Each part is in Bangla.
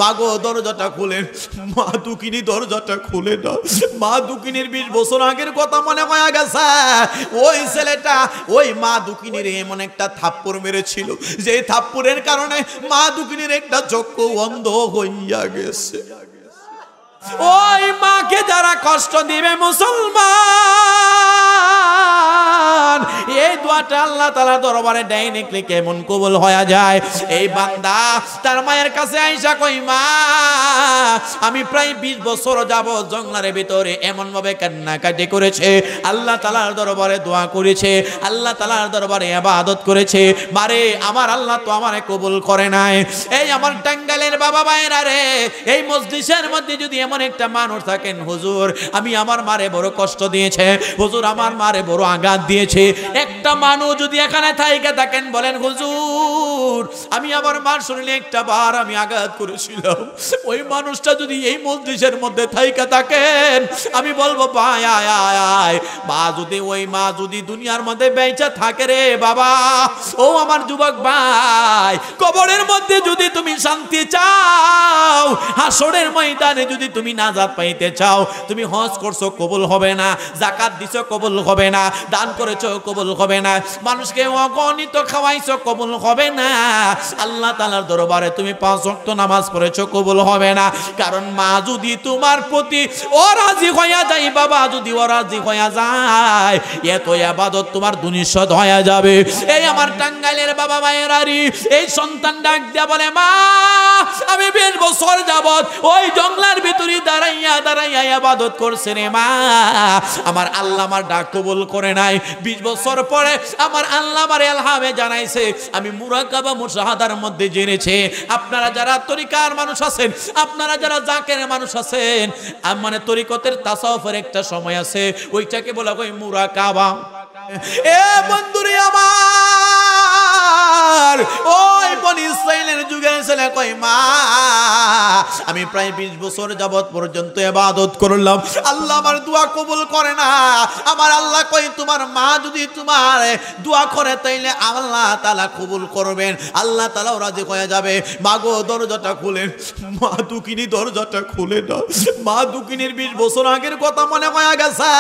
মাগো দরজাটা খুলেন। মা দুঃখিনী দরজাটা খুলে না। মা দুঃখিনীর 20 বছর আগের কথা মনে হয়ে গেছে। ওই ছেলেটা ওই মা দুঃখিনীর এমন একটা থাপ্পড় মেরেছিল, যে থাপ্পড়ের কারণে মা দুঃখিনীর একটা চক্ষু অন্ধ হইয়া গেছে। ওই মাকে যারা কষ্ট দিবে মুসলমান, এই দোয়াটা আল্লাহ তাআলা দরবারে ডাইরেক্টলি কেমন কবুল হয়ে যায়। এই বান্দা তার মায়ের কাছে আইসা কই, মা আমি প্রায় 20 বছর যাবত জঙ্গলের ভিতরে এমন ভাবে কান্নাকাটি করেছে, আল্লাহ তাআলার দরবারে দোয়া করেছে, আল্লাহ তাআলার দরবারে ইবাদত করেছে, মারে আমার আল্লাহ তো আমারে কবুল করে নাই। এই আমার টাঙ্গাইলের বাবা ভাইরা রে, এই মজলিসের মধ্যে যদি এমন একটা মানুষ থাকেন, হুজুর আমি আমার মারে বড় কষ্ট দিয়েছে, হুজুর আমার মারে বড় আঘাত দিয়েছে, একটা মানুষ যদি এখানে থাইকা থাকেন, বলেন হুজুর আমি আমার মার শরীরে একটা বার আমি আঘাত করেছিলাম, ওই মানুষটা যদি এই মজলিসের মধ্যে থাইকা থাকেন, আমি বলবো ভাই আয় আয় আয়। মা যদি ওই মা যদি দুনিয়ার মধ্যে বেঁচে থাকে রে বাবা, ও আমার যুবক ভাই, কবরের মধ্যে যদি তুমি শান্তি চাও, হাসরের ময়দানে যদি তুমি নাজাত পাইতে চাও, তুমি হজ করছো কবুল হবে না, যাকাত দিছো কবুল হবে না, দান করেছো কবুল হবে না, মানুষকে অগণিত খাওয়াইছো কবুল হবে না, আল্লাহ তাআলার দরবারে তুমি 5 ওয়াক্ত নামাজ পড়েছো কবুল হবে না। কারণ মা যদি তোমার প্রতি অরাজি হইয়া যায়, বাবা যদি অরাজি হইয়া যায়, এত ইবাদত তোমার দুনিশত হয়ে যাবে। এই আমার টাঙ্গাইলের বাবা মায়েরারি, এই সন্তান ডাক দিয়া বলে, মা আমি 20 বছর যাবত ওই জঙ্গলের ভিতরে দাঁড়াইয়া দাঁড়াইয়া ইবাদত করছে রে মা, আমার আল্লাহ আমার ডাক কবুল করে নাই। 20 বছর পরে আমার আল্লাহ আমার ইলহামে জানাইছে, আমি মুরাকাবা মুশাহাদার মধ্যে জেনেছি, আপনারা যারা তরিকার মানুষ আছেন, আপনারা যারা জাকের মানুষ আছেন, মানে তরিকতের তাসাউফের একটা সময় আছে, ওইটাকে বলা হয় মুরাকাবা। এ বন্ধুরে আমার, ওই বনি ইসরাইলের যুগের ছেলে কই, মা আমি প্রায় 20 বছর যাবত পর্যন্ত ইবাদত করলাম, আল্লাহ আমার দোয়া কবুল করে না। আমার আল্লাহ কই, তোমার মা যদি তোমার দোয়া করে তাইলে আল্লাহ তাআলা কবুল করবেন, আল্লাহ তাআলাও রাজি হয়ে যাবে। মাগো দরজাটা খুলেন। মা দুঃখিনী দরজাটা খুলে না। মা দুঃখিনীর 20 বছর আগের কথা মনে হয়ে গেছে।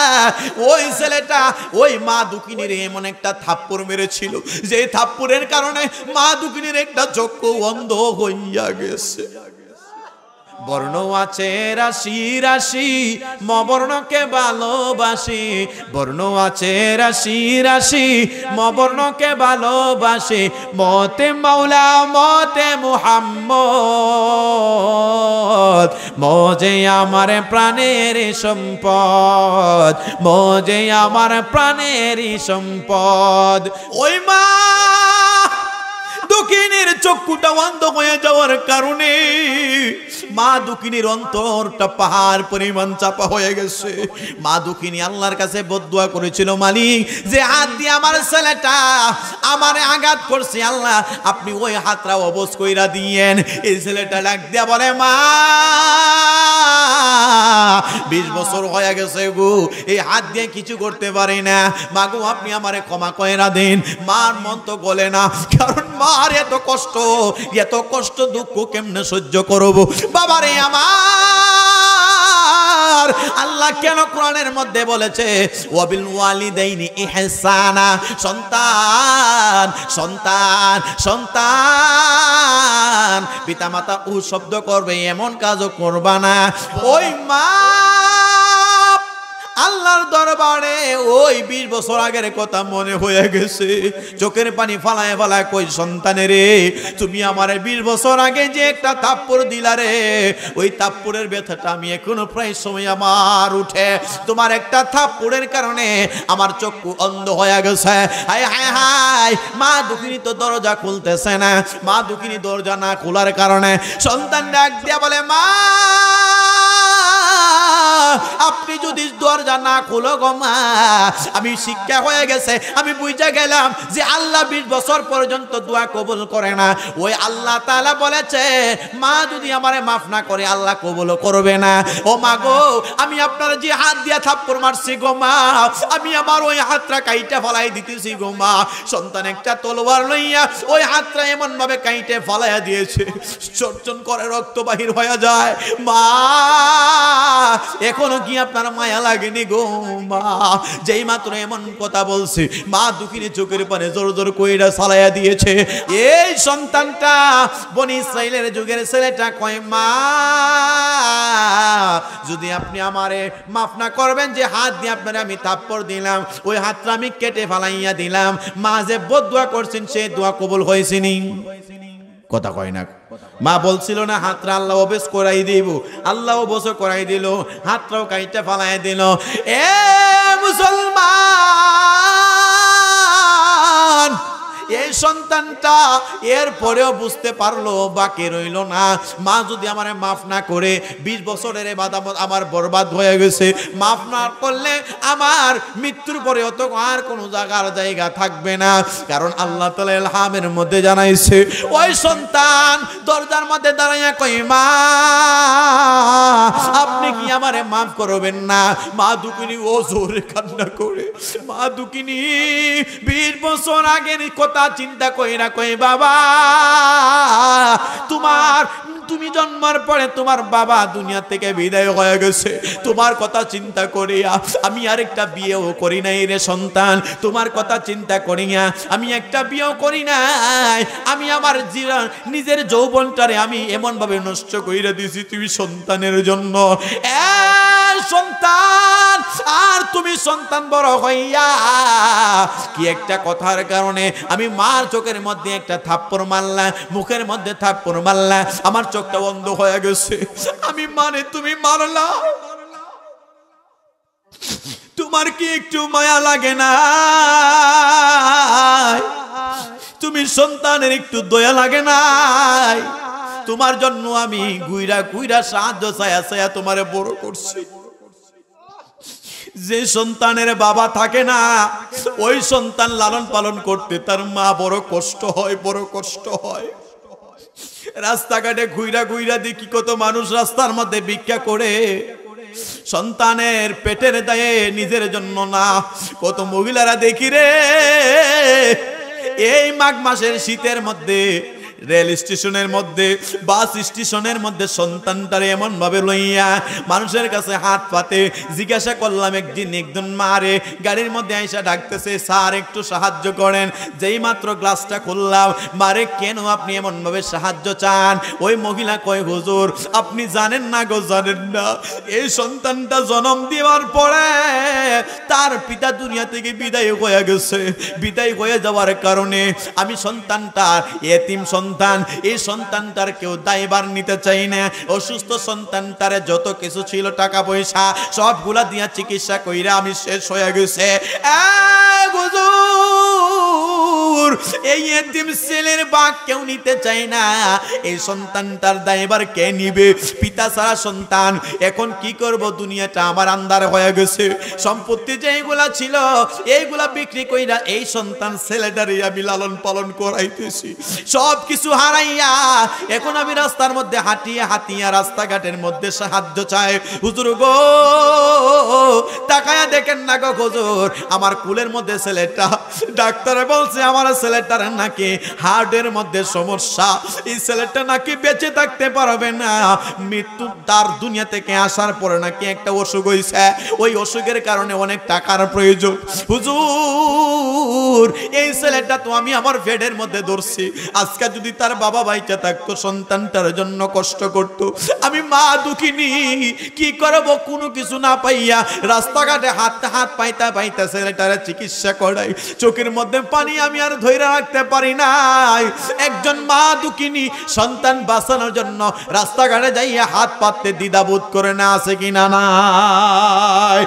ওই ছেলেটা ওই মা দুঃখিনীর এমন একটা থাপ্পড় মেরেছিল, যে থাপ্পড়ের কারণে মা দুঃখিনীর একটা চক্ষু অন্ধ হইয়া গেছে। বর্ণ আছে রাশি রাশি, মবর্ণকে ভালোবাসি, বর্ণ আছে রাশি রাশি, মবর্ণকে ভালোবাসি, মতে মাওলা মতে মুহাম্মদ, মজে আমার প্রাণের সম্পদ, মজে আমার প্রাণের সম্পদ। ওই মা দুঃখিনীর চক্ষুটা অন্ধ হয়ে যাওয়ার কারণে মা দুঃখিনীর অন্তরটা পাহাড় পরিমাণ চাপা হয়ে গেছে। মা দুঃখিনী আল্লাহর কাছে বদদুয়া করেছিল, মালিক যে হাত দিয়ে আমার ছেলেটা আমারে আঘাত করছে, আল্লাহ আপনি ওই হাতটা অবশ কইরা দিয়েন। এই ছেলেটা ডাক দিয়া বলে, মা 20 বছর হয়ে গেছে গো, এই হাত দিয়ে কিছু করতে পারি না, মাগো আপনি আমারে ক্ষমা কইরা দেন। মার মন তো গলে না, কারণ মার এত কষ্ট দুঃখ কেমনে সহ্য করব। বাবারে আমার, আল্লাহ কেন কোরআনের মধ্যে বলেছে ওয়াবিল ওয়ালিদাইনি ইহসানা, সন্তান সন্তান সন্তান পিতামাতা ও শব্দ করবে এমন কাজও করবা না। ওই মা আল্লাহর দরবারে ওই 20 বছর আগের কথা মনে হয়ে গেছে, চোখের পানি ফালায় ফালায় কই, সন্তানেরে তুমি আমার 20 বছর আগে যে একটা থাপ্পড় দিলা রে, ওই থাপ্পড়ের ব্যথাটা আমি এখনো প্রায় সময় আমার উঠে। তোমার একটা থাপ্পড়ের কারণে আমার চক্ষু অন্ধ হয়ে গেছে। হায় হায় হায়, মা দুঃখিনী তো দরজা খুলতেছে না। মা দুঃখিনী দরজা না খোলার কারণে সন্তান ডাক দিয়া বলে, মা আপনি যদি দরজা না খুলো গো মা, আমি শিক্ষা হয়ে গেছে, আমি বুঝে গেলাম যে আল্লাহ 20 বছর পর্যন্ত দোয়া কবুল করে না। ওই আল্লাহ তাআলা বলেছে মা যদি আমারে মাফ না করে আল্লাহ কবুল করবে না। ও মা গো, আমি আপনার যে হাত দিয়া থাপ্পড় মারছি গো মা, আমি আমার ওই হাতটা কাইটা ফলাই দিতেছি গো মা। সন্তান একটা তলোয়ার লইয়া ওই হাতটা এমন ভাবে কাইটে ফলাইয়া দিয়েছে, চর্চন করে রক্ত বাহির হয়ে যায়। মা এখনো কি আপনার মায়া লাগেনি গো মা? যেই মাত্র এমন কথা বলছে, মা দুঃখিনী চোখের পানে জোর জোর কইরা চালাইয়া দিয়েছে। এই সন্তানটা বনি ইসরাইলের যুগের ছেলেটা কয় মা যদি আপনি আমারে মাফ না করবেন, যে হাত দিয়ে আপনারে আমি থাপ্পড় দিলাম ওই হাতটা আমি কেটে ফেলাইয়া দিলাম, মা যে বদদুয়া করছেন সেই দোয়া কবুল হয়েছেনি? কথা কয় না। মা বলছিল না হাতটা আল্লাহ অবেশ করাই দিব, আল্লাহ অবশ করাই দিল, হাতটাও কাইটা ফালাই দিল। এ মুসলমান, এই সন্তানটা এর পরেও বুঝতে পারলো, বাকি রইল না। মা যদি আমারে মাফ না করে 20 বছরের ইবাদত আমার বরবাদ হয়ে গেছে, মাফ না করলে আমার মৃত্যুর পরে অত আর কোনো জায়গা থাকবে না। কারণ আল্লাহ তাআলা ইলহামের মধ্যে জানাইছে, ওই সন্তান দরজার মধ্যে দাঁড়াইয়া কই মা আপনি কি আমারে মাফ করবেন না? মা দুঃখিনী ও জোরে কান্না করে, মা দুঃখিনী 20 বছর আগের কথা চিন্তা কইরা কই বাবা তুমি জন্মার পরে তোমার বাবা দুনিয়া থেকে বিদায় হয়ে গেছে, তোমার কথা চিন্তা করিয়া আমি আরেকটা বিয়েও করি নাই রে সন্তান, তোমার কথা চিন্তা করিয়া আমি একটা বিয়েও করি নাই, আমি আমার নিজের যৌবনটারে আমি এমন ভাবে নষ্ট কইরা দিছি তুমি সন্তানের জন্য। সন্তান আর তুমি সন্তান বড় হইয়া কি একটা কথার কারণে আমি মার চোখের মধ্যে একটা থাপ্পড় মারলাম, মুখের মধ্যে থাপ্পড় মারলাম, আমার চোখটা বন্ধ হয়ে গেছে। আমি মানে তুমি মারলা, তোমার কি একটু মায়া লাগে না? তুমি সন্তানের একটু দয়া লাগে না? তোমার জন্য আমি গুইরা গুইরা সাহায্য চায়া চায়া তোমারে বড় করছি। যে সন্তানের বাবা থাকে না, ওই সন্তান লালন পালন করতে তার মা বড় কষ্ট হয়, বড় কষ্ট হয়। রাস্তাঘাটে ঘুইরা ঘুইরা দেখি কত মানুষ রাস্তার মধ্যে ভিক্ষা করে, সন্তানের পেটের দায়ে, নিজের জন্য না। কত মহিলারা দেখি রে এই মাঘ মাসের শীতের মধ্যে রেল স্টেশনের মধ্যে, বাস স্টেশনের মধ্যে সন্তানটারে এমন ভাবে লইয়া মানুষের কাছে হাত পাতে। জিজ্ঞাসা করলাম একজন মারে গাড়ির মধ্যে আইসা ডাকতেছে, স্যার একটু সাহায্য করেন। যেই মাত্র গ্লাসটা খুললাম, মারে কেন আপনি এমন ভাবে সাহায্য চান? ওই মহিলা কয় হুজুর আপনি জানেন না গো, জানেন না এই সন্তানটা জন্ম দেওয়ার পরে তার পিতা দুনিয়া থেকে বিদায় হয়ে গেছে, বিদায় হয়ে যাওয়ার কারণে আমি সন্তানটার এতিম সন্তান, এই সন্তানটার কেউ দায়ভার নিতে চাই না। অসুস্থ সন্তানটার যত কিছু ছিল টাকা পয়সা সবগুলা দিয়া চিকিৎসা কইরা আমি শেষ হয়ে গেছে। এই এতিম ছেলের বাক কেউ নিতে চাই না, এই সন্তানটার দায়ভার কে নিবে? পিতা ছাড়া সন্তান। এখন কি করব? দুনিয়াটা আমার আন্ধার হয়ে গেছে, সম্পত্তি যেগুলা ছিল এইগুলা বিক্রি কইরা এই সন্তান ছেলেটারে আমি লালন পালন করাইতেছি। সব কিছু হারাইয়া এখন আমি রাস্তার মধ্যে হাঁটিয়া হাঁটিয়া রাস্তাঘাটের মধ্যে সাহায্য চাই। হুজুর গো তাকায়া দেখেন না গো হুজুর, আমার কুলের মধ্যে ছেলেটা, ডাক্তারে বলছে আমার ছেলেটার নাকি হার্টের মধ্যে সমস্যা, এই ছেলেটা নাকি বেঁচে থাকতে পারবে না, মৃত্যু তার দুনিয়া থেকে আসার পরে নাকি একটা অসুখ হইছে, ওই অসুখের কারণে অনেক টাকার প্রয়োজন। হুজুর এই ছেলেটা তো আমি আমার পেটের মধ্যে ধরছি, আজকে যদি তার বাবা বাইচা থাকতো সন্তানটার জন্য কষ্ট করতো। আমি মা দুঃখিনী, কি করব? কোনো কিছু না পাইয়া রাস্তাঘাটে হাত পাইতা পাইতা ছেলেটারে চিকিৎসা করাই, চোখের মধ্যে পানি আমি আর ধরে রাখতে পারি নাই। একজন মা দুঃখিনী সন্তান বাঁচানোর জন্য রাস্তাঘাটে যাইয়া হাত পাততে দ্বিধাবোধ করে না, আছে কিনা নাই?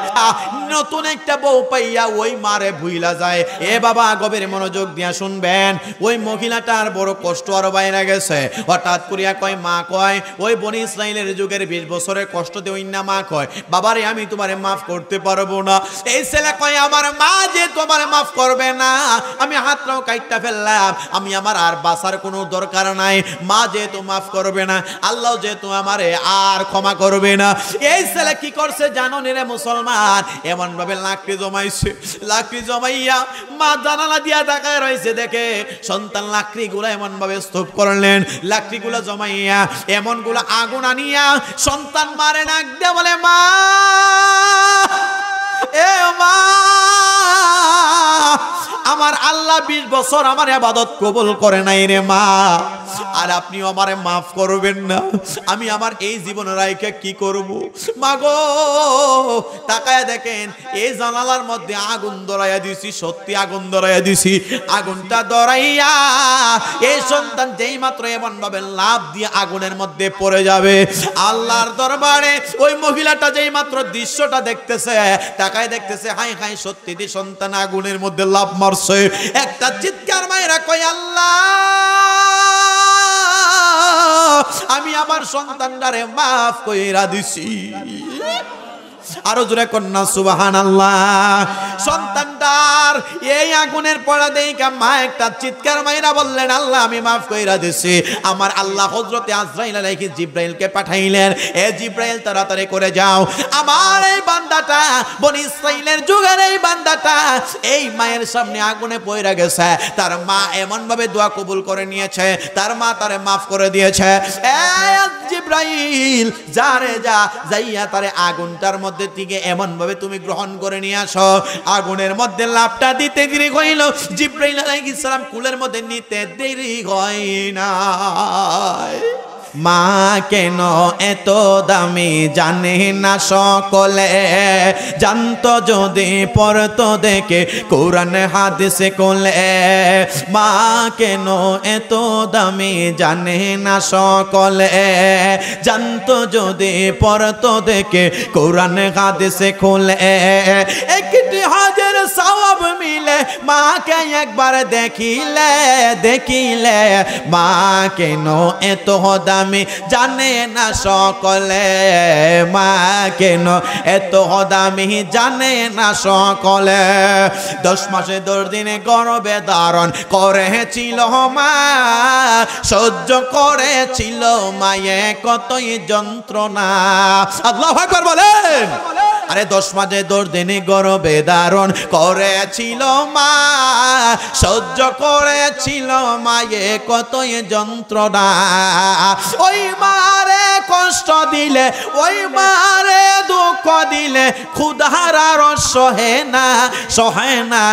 নতুন একটা বউ পাইয়া ওই মারে ভুইলা যায়। এ বাবা গভীর মনোযোগ দিয়া শুনবেন, ওই মহিলাটার বড় কষ্ট আরো বাইরে গেছে। হঠাৎ করিয়া কয়, মা কয়, ওই বনি ইসরাইলের যুগের 20 বছরের কষ্ট দেই না। মা কয়, বাবারে আমি তোমারে মাফ করতে পারবো না। এই ছেলে কয়, আমার মা যে তোমারে মাফ করবে না, আমি হাতটাও কাইটটা ফেললাম, আমি আমার আর বাঁচার কোনো দরকার নাই। মা যেহেতু মাফ করবে না, আল্লাহ যেহেতু আমারে আর ক্ষমা করবে না। এই ছেলে কি করছে জানো রে মুসলমান? এমন ভাবে লাকড়ি জমাইছে, লাকড়ি জমাইয়া মা জানালা দিয়া তাকায় রয়েছে, দেখে সন্তান লাকড়িগুলো এমন ভাবে স্তূপ করলেন। লাকড়িগুলো জমাইয়া এমন গুলো আগুন আনিয়া সন্তান মারে নাক দিয়ে বলে, মা এ মা, আমার আল্লাহ 20 বছর আমার ইবাদত কবুল করে নাই রে মা, আর আপনিও আমারে মাফ করবেন না। আমি আমার এই জীবনের রাইকে কি করব? মা গো, তাকায়া দেখেন এই জানালার মধ্যে আগুন ধরাইয়া দিছি, সত্যি আগুন ধরাইয়া দিছি। আগুনটা ধরাইয়া এই সন্তান যেই মাত্র এমন ভাবে লাভ দিয়ে আগুনের মধ্যে পড়ে যাবে, আল্লাহর দরবারে ওই মহিলাটা যেই মাত্র দৃশ্যটা দেখতেছে, তাকায় দেখতেছে, হাই হাই সত্যি দি সন্তান আগুনের মধ্যে লাভ মারছে। একটা চিৎকার মাইরা কয়, আল্লাহ আমি আমার সন্তানটারে মাফ কইরা দিছি। আরো জোরে কন্যা সুবহানাল্লাহ। সন্তানটার এই আগুনের পড়া দেইকা মা একটা চিৎকার মাইরা বললেন, আল্লাহ আমি মাফ কইরা দিছি। আমার আল্লাহ হযরতে আজরাইল আলাইহিস জিবরাইলকে পাঠাইলেন, এ জিবরাইল তাড়াতাড়ি করে যাও, আমার এই বান্দাটা বনি ইসরাইলের যুগের এই বান্দাটা এই মায়ের সামনে আগুনে পড়ে গেছে, তার মা এমন ভাবে দোয়া কবুল করে নিয়েছে, তার মা তারে মাফ করে দিয়েছে। এ জিবরাইল যা রে যা, যাইয়া তারে আগুনটার মধ্যে থেকে এমন ভাবে তুমি গ্রহণ করে নিয়ে আসো। আগুনের মধ্যে লাফটা দিতে দেরি হইল, জিবরাইল আলাইহিস সালাম কুলের মধ্যে নিতে দেরি হয় না। মা কেন এত দামি জানে না সকলে, জানতো যদি পড়তো দেখে কোরআন হাদিসে কোলে। মা কেন এত দামি জানে না সকলে, জানতো যদি পড়তো দেখে কোরআন হাদিসে কোলে। একটি হাজার সওয়াব মিলে মাকে একবার দেখিলে, দেখিলে। মা কেন এত দামি জানে না সকলে, মা কেন এত দামি জানে না সকলে। 10 মাসে 10 দিনে গর্ভে ধারণ করেছিল মা, সহ্য করেছিল মায়ে কতই যন্ত্রণা। আল্লাহু আকবার বলেন। আরে 10 মাসে 10 দিনে গর্ভে ধারণ করেছিল মা, সহ্য করেছিল মায়ে কতই যন্ত্রণা। ওই মারে কষ্ট দিলে, ওই মারে দুঃখ দিলে ক্ষুধার আর সহে না, সহে না।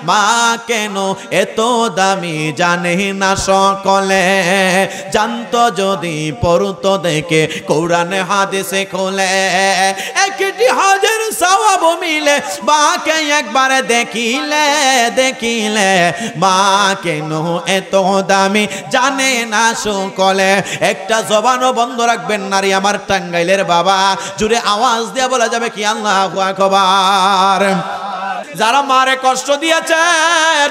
মা কেন এত দামি জানে না সকলে, জানতো যদি পড়তো দেখে কোরআন হাদিসে খোলে। একটি হাজার সওয়াব মিলে মাকে একবার দেখিলে, দেখিলে। মা কেন এত দামি জানে না সকলে। একটা জবানও বন্ধ রাখবেন নারী আমার টাঙ্গাইলের বাবা, জুড়ে আওয়াজ দিয়ে বলা যাবে কি আল্লাহু আকবার। যারা মারে কষ্ট দিয়েছেন,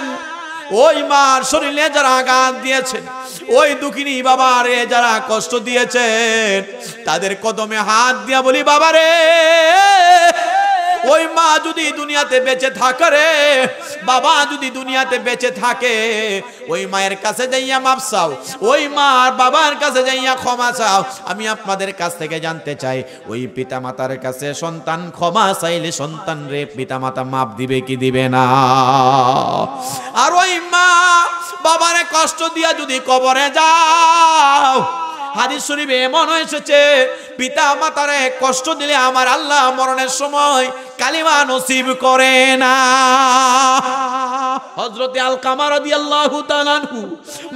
ওই মার শরীরে যারা আঘাত দিয়েছেন, ওই দুঃখিনী বাবারে যারা কষ্ট দিয়েছেন, তাদের কদমে হাত দিয়া বলি, বাবারে ওই মা যদি দুনিয়াতে বেঁচে থাকে রে, বাবা যদি দুনিয়াতে বেঁচে থাকে, ওই মায়ের কাছে যাইয়া মাপ চাও, ওই মার বাবার কাছে যাইয়া ক্ষমা চাও। আমি আপনাদের কাছ থেকে জানতে চাই, ওই পিতা মাতার কাছে সন্তান ক্ষমা চাইলে সন্তান রে পিতা মাতা মাপ দিবে কি দিবে না? আর ওই মা বাবারে কষ্ট দিয়া যদি কবরে যাও, হাদিস শরীফে এমন এসেছে, পিতা মাতারে কষ্ট দিলে আমার আল্লাহ মরণের সময় কালিমা নসিব করে না। হযরতে আলকামা রাদিয়াল্লাহু তাআলা আনহু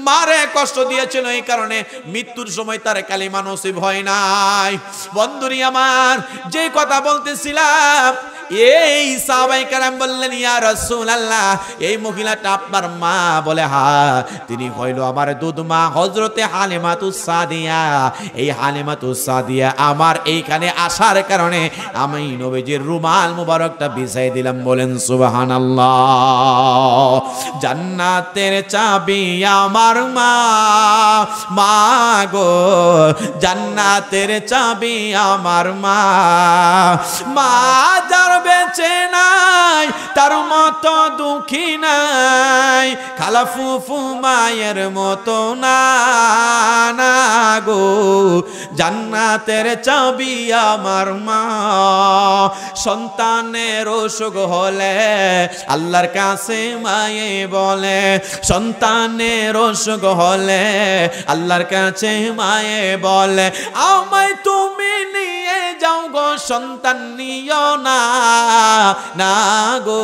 মারে কষ্ট দিয়েছিল, এই কারণে মৃত্যুর সময় তার কালিমা নসিব হয় নাই। বন্ধুরি আমার, যে কথা বলতেছিলাম, এই সাহাবায়ে কেরাম বললেন ইয়া রাসূলুল্লাহ এই মহিলাটা আপনার মা? বলে হ্যাঁ, তিনি হইল আমার দুধ মা হযরতে হালিমাতুস সাদিয়া। এই হালিমাতুস সাদিয়া আমার এইখানে আসার কারণে আমি নবীজির রুমাল মুবারকটা বিছাই দিলাম। বলেন সুবহানাল্লাহ। জান্নাতের চাবি আমার মা, মা গো জান্নাতের চাবি আমার মা। মা যার বেঁচে নাই তার মতো দুঃখী নাই, খালা ফুফু মায়ের মতো না না গো জান্নাতের চাবি আমার মা। সন্তানের অসুখ হলে আল্লাহর কাছে মায়ে বলে, সন্তানের অসুখ হলে আল্লাহর কাছে মায়ে বলে আমায় তুমি নিয়ে যাও গো সন্তান নিও না না গো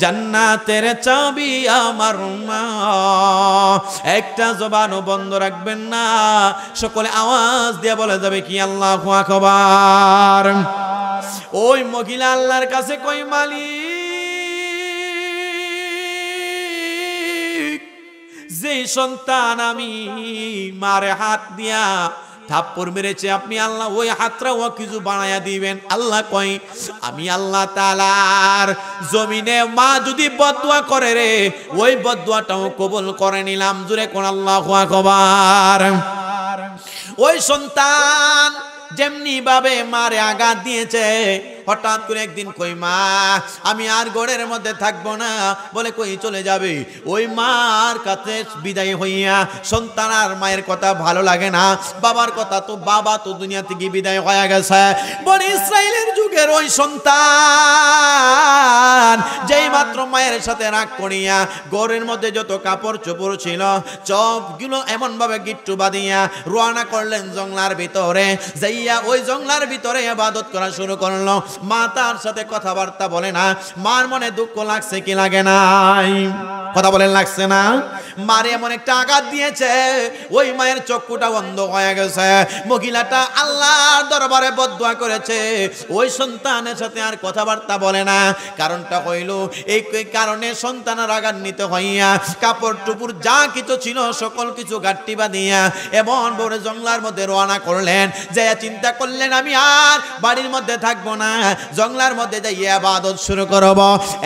জান্নাতের চাবি আমার মা। একটা জবানও বন্ধ রাখবেন না, সকলে আওয়াজ দিয়ে বলে যাবে কি আল্লাহু আকবার। ওই মহিলা আল্লাহর কাছে কই মালিক যে সন্তান আমি মারে হাত দিয়া থাপ্পড় মেরেছে আপনি আল্লাহ ওই হাতটাও কিছু বানায়া দিবেন। আল্লাহ কই আমি আল্লাহ তাআলার জমিনে মা যদি বদদুয়া করে রে ওই বদদুয়াটাও কবুল করে নিলাম। জোরে কোন আল্লাহু আকবার। ওই সন্তান যেমনি ভাবে মারে আঘাত দিয়েছে, হঠাৎ করে একদিন কই মা আমি আর ঘরের মধ্যে থাকবো না বলে কই চলে যাবে। ওই মার কাছে বিদায় হইয়া সন্তান আর মায়ের কথা ভালো লাগে না, বাবার কথা তো বাবা তো দুনিয়া থেকে বিদায় হয়ে গেছে। বনি ইসরাইলের যুগের ওই সন্তান যেই মাত্র মায়ের সাথে রাগ করিয়া ঘরের মধ্যে যত কাপড় চোপড় ছিল সবগুলো এমন ভাবে গিট্টু বাঁধিয়া রওনা করলেন জঙ্গলার ভিতরে। যাইয়া ওই জঙ্গলার ভিতরে ইবাদত করা শুরু করলো। মা তার সাথে কথাবার্তা বলে না। মার মনে দুঃখ লাগছে কি লাগে নাই? কথা বলেন লাগছে না? মারে এমন একটা আঘাত দিয়েছে ওই মায়ের চক্ষুটা বন্ধ হয়ে গেছে। মহিলাটা আল্লাহর দরবারে বদদুয়া করেছে, ওই সন্তানের সাথে আর কথাবার্তা বলে না। কারণটা হইল এই কারণে সন্তানের আঘান্বিত হইয়া কাপড় টুপুর যা কিছু ছিল সকল কিছু গাঁট্টি বাঁধিয়া এমন বড় জঙ্গলার মধ্যে রওনা করলেন। যে চিন্তা করলেন আমি আর বাড়ির মধ্যে থাকবো না, জঙ্গলার মধ্যে যাই ইবাদত শুরু করব।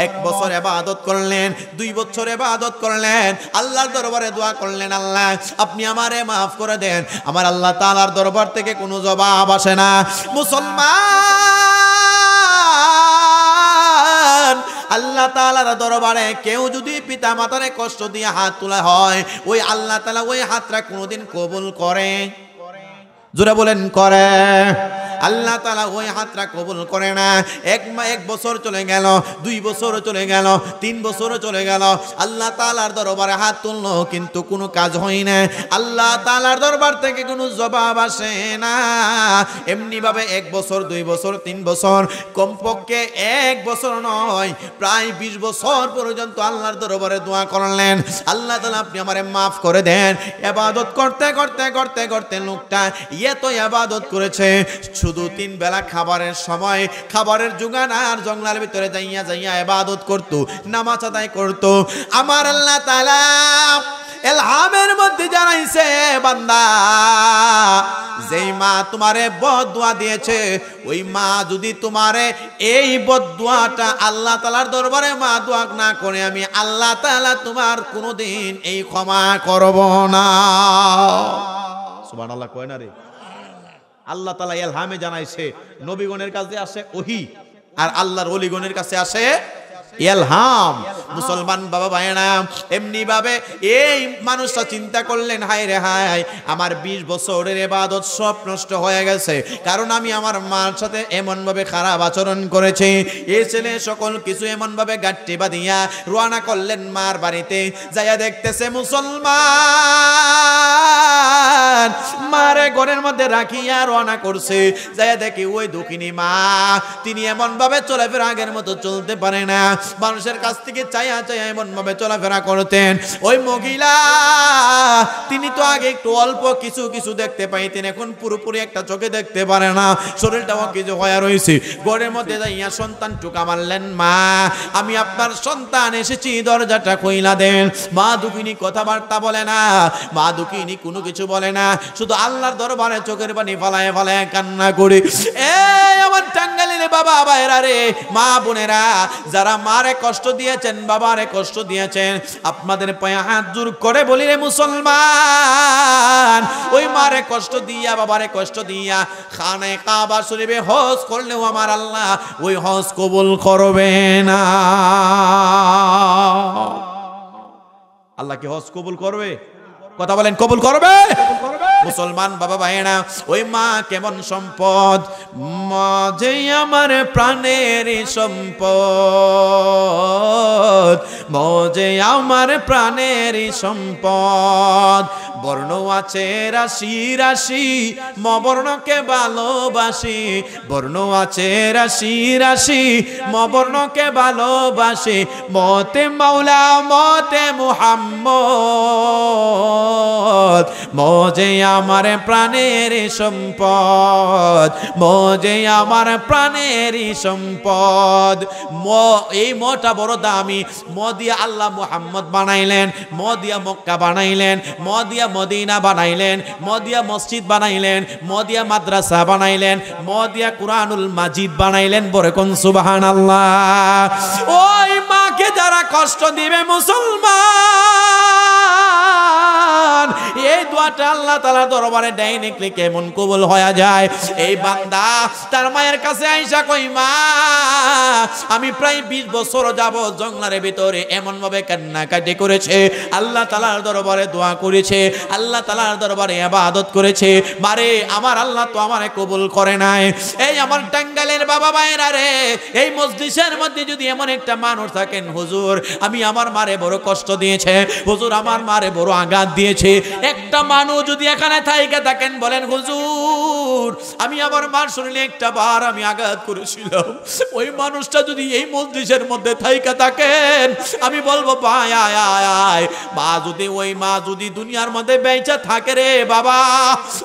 1 বছর ইবাদত করলেন, 2 বছর ইবাদত করলেন, আল্লাহর দরবারে দোয়া করলেন আল্লাহ আপনি আমারে মাফ করে দেন। আমার আল্লাহ তাআলার দরবার থেকে কোনো জবাব আসে না। মুসলমান আল্লাহ তাআলার দরবারে কেউ যদি পিতা মাতারে কষ্ট দিয়ে হাত তোলা হয় ওই আল্লাহ তাআলা ওই হাতটা কোনোদিন কবুল করে? জোরে বলেন করে? আল্লাহ তাআলা ওই হাতটা কবুল করে না। 1 বছর চলে গেল, 2 বছর চলে গেল, 3 বছর চলে গেল, আল্লাহ তাআলার দরবারে হাত তুললো কিন্তু কোনো কাজ হয় না। আল্লাহ তাআলার দরবার থেকে কোনো জবাব আসে না। এমনি ভাবে 1 বছর, 2 বছর, 3 বছর, কমপক্ষে 1 বছর নয় প্রায় 20 বছর পর্যন্ত আল্লাহর দরবারে দোয়া করলেন আল্লাহ তাআলা আপনি আমারে মাফ করে দেন। ইবাদত করতে করতে করতে করতে লোকটা এত ইবাদত করেছে, শুধু 3 বেলা খাবারের সময় খাবারের জোগান আর জঙ্গলের ভিতরে যাইয়া যাইয়া ইবাদত করত, নামাজ আদায় করত। আমার আল্লাহ তাআলা ইলহামের মধ্যে জানাইছে বান্দা যেই মা তোমারে বদদুয়া দিয়েছে ওই মা যদি তোমারে এই বদদুয়াটা আল্লাহ তাআলার দরবারে মা দোয়া না করে আমি আল্লাহ তাআলা তোমার কোনোদিন এই ক্ষমা করব না। সুবহানাল্লাহ কয় না রে? আল্লাহ তাআলা ইলহামে জানাইছে, নবীগণের কাছে আসে ওহী আর আল্লাহর ওলিগণের কাছে আসে ইলহাম। মুসলমান বাবা ভাইরা এমনি ভাবে এই মানুষটা চিন্তা করলেন হায় রে হায় আমার 20 বছরের ইবাদত সব নষ্ট হয়ে গেছে, কারণ আমি আমার মার সাথে এমন ভাবে খারাপ আচরণ করেছি। এই ছেলে সকল কিছু এমন ভাবে গাঁট্টি বাঁধিয়া রওনা করলেন মার বাড়িতে। যাইয়া দেখতেছে মুসলমান মারে ঘরের মধ্যে রাখিয়া রওনা করছে। যাইয়া দেখি ওই দুঃখিনী মা তিনি এমন ভাবে চলাফেরা আগের মতো চলতে পারে না, মানুষের কাছ থেকে চায়া চায়া এমন ভাবে চলাফেরা করতেন। ওই মহিলা তিনি তো আগে একটু অল্প কিছু কিছু দেখতে পাইতেন, এখন পুরোপুরি একটা চোখে দেখতে পারে না, শরীরটাও কিছু হয়ে রয়েছে। ঘরের মধ্যে যাইয়া সন্তান টুকা মারলেন, মা আমি আপনার সন্তান এসেছি, দরজাটা কইলা দেন। মা দুঃখিনী কথাবার্তা বলে না, মা দুঃখিনী কোনো কিছু বলে না, শুধু আল্লাহর দরবারে চোখের পানি ফালায় ফালায় কান্না করে। এই আমার টাঙ্গাইলের বাবা ভাইরা রে, মা বোনেরা, যারা মারে কষ্ট দিয়েছেন, বাবারে কষ্ট দিয়েছেন, আপনাদের পায়ে হাত জোর করে বলি রে মুসলমান, ওই মারে কষ্ট দিয়া বাবারে কষ্ট দিয়া খানায়ে কাবা শরীফে হজ করলেও আমার আল্লাহ ওই হজ কবুল করবে না। আল্লাহ কি হজ কবুল করবে? কথা বলেন, কবুল করবে? মুসলমান বাবা ভাইয়েরা, ওই মা কেমন সম্পদ, মা যে আমার প্রাণের সম্পদ, মা যে আমার প্রাণের সম্পদ। বর্ণ আছে রাশি রাশি, মবর্ণকে ভালোবাসি, বর্ণ আছে রাশি রাশি, মবর্ণকে ভালোবাসি, মতে মাওলা মতে মুহাম্মদ, মজে আমার প্রাণের সম্পদ, মজে আমার প্রাণের সম্পদ। এই মটা বড় দামি, ম দিয়া আল্লাহ মুহাম্মদ বানাইলেন, ম দিয়া মক্কা বানাইলেন, ম দিয়া মদিনা বানাইলেন, ম দিয়া মসজিদ বানাইলেন, ম দিয়া মাদ্রাসা বানাইলেন, ম দিয়া কুরআনুল মাজিদ বানাইলেন। বলে কোন সুবহানাল্লাহ। ওই মাকে যারা কষ্ট দিবে মুসলমান, এই দোয়াটা আল্লাহ তাআলা দরবারে ডাইরেক্টলি কেমন কবুল হয়ে যায়। এই বান্দা তার মায়ের কাছে আইসা কই, মা আমি প্রায় 20 বছর যাব জঙ্গলের ভিতরে এমন ভাবে কান্নাকাটি করেছে, আল্লাহ তাআলার দরবারে দোয়া করেছে, আল্লাহ তাআলার দরবারে ইবাদত করেছে, মারে আমার আল্লাহ তো আমারে কবুল করে নাই। এই আমার টাঙ্গাইলের বাবা ভাইরা রে, এই মজলিসের মধ্যে যদি এমন একটা মানুষ থাকেন, হুজুর আমি আমার মারে বড় কষ্ট দিয়েছে, হুজুর আমার মারে বড় আঘাত দিয়েছে, একটা মানুষ যদি এখানে থাইকে থাকেন, বলেন হুজুর আমি আমার মার শরীরে একটা বার আমি আঘাত করেছিলাম, ওই মানুষটা যদি এই মজলিসের মধ্যে থাইকে থাকেন, আমি বলবো ভাই আয় আয় আয়। মা যদি ওই মা যদি দুনিয়ার মধ্যে বেঁচে থাকে রে বাবা,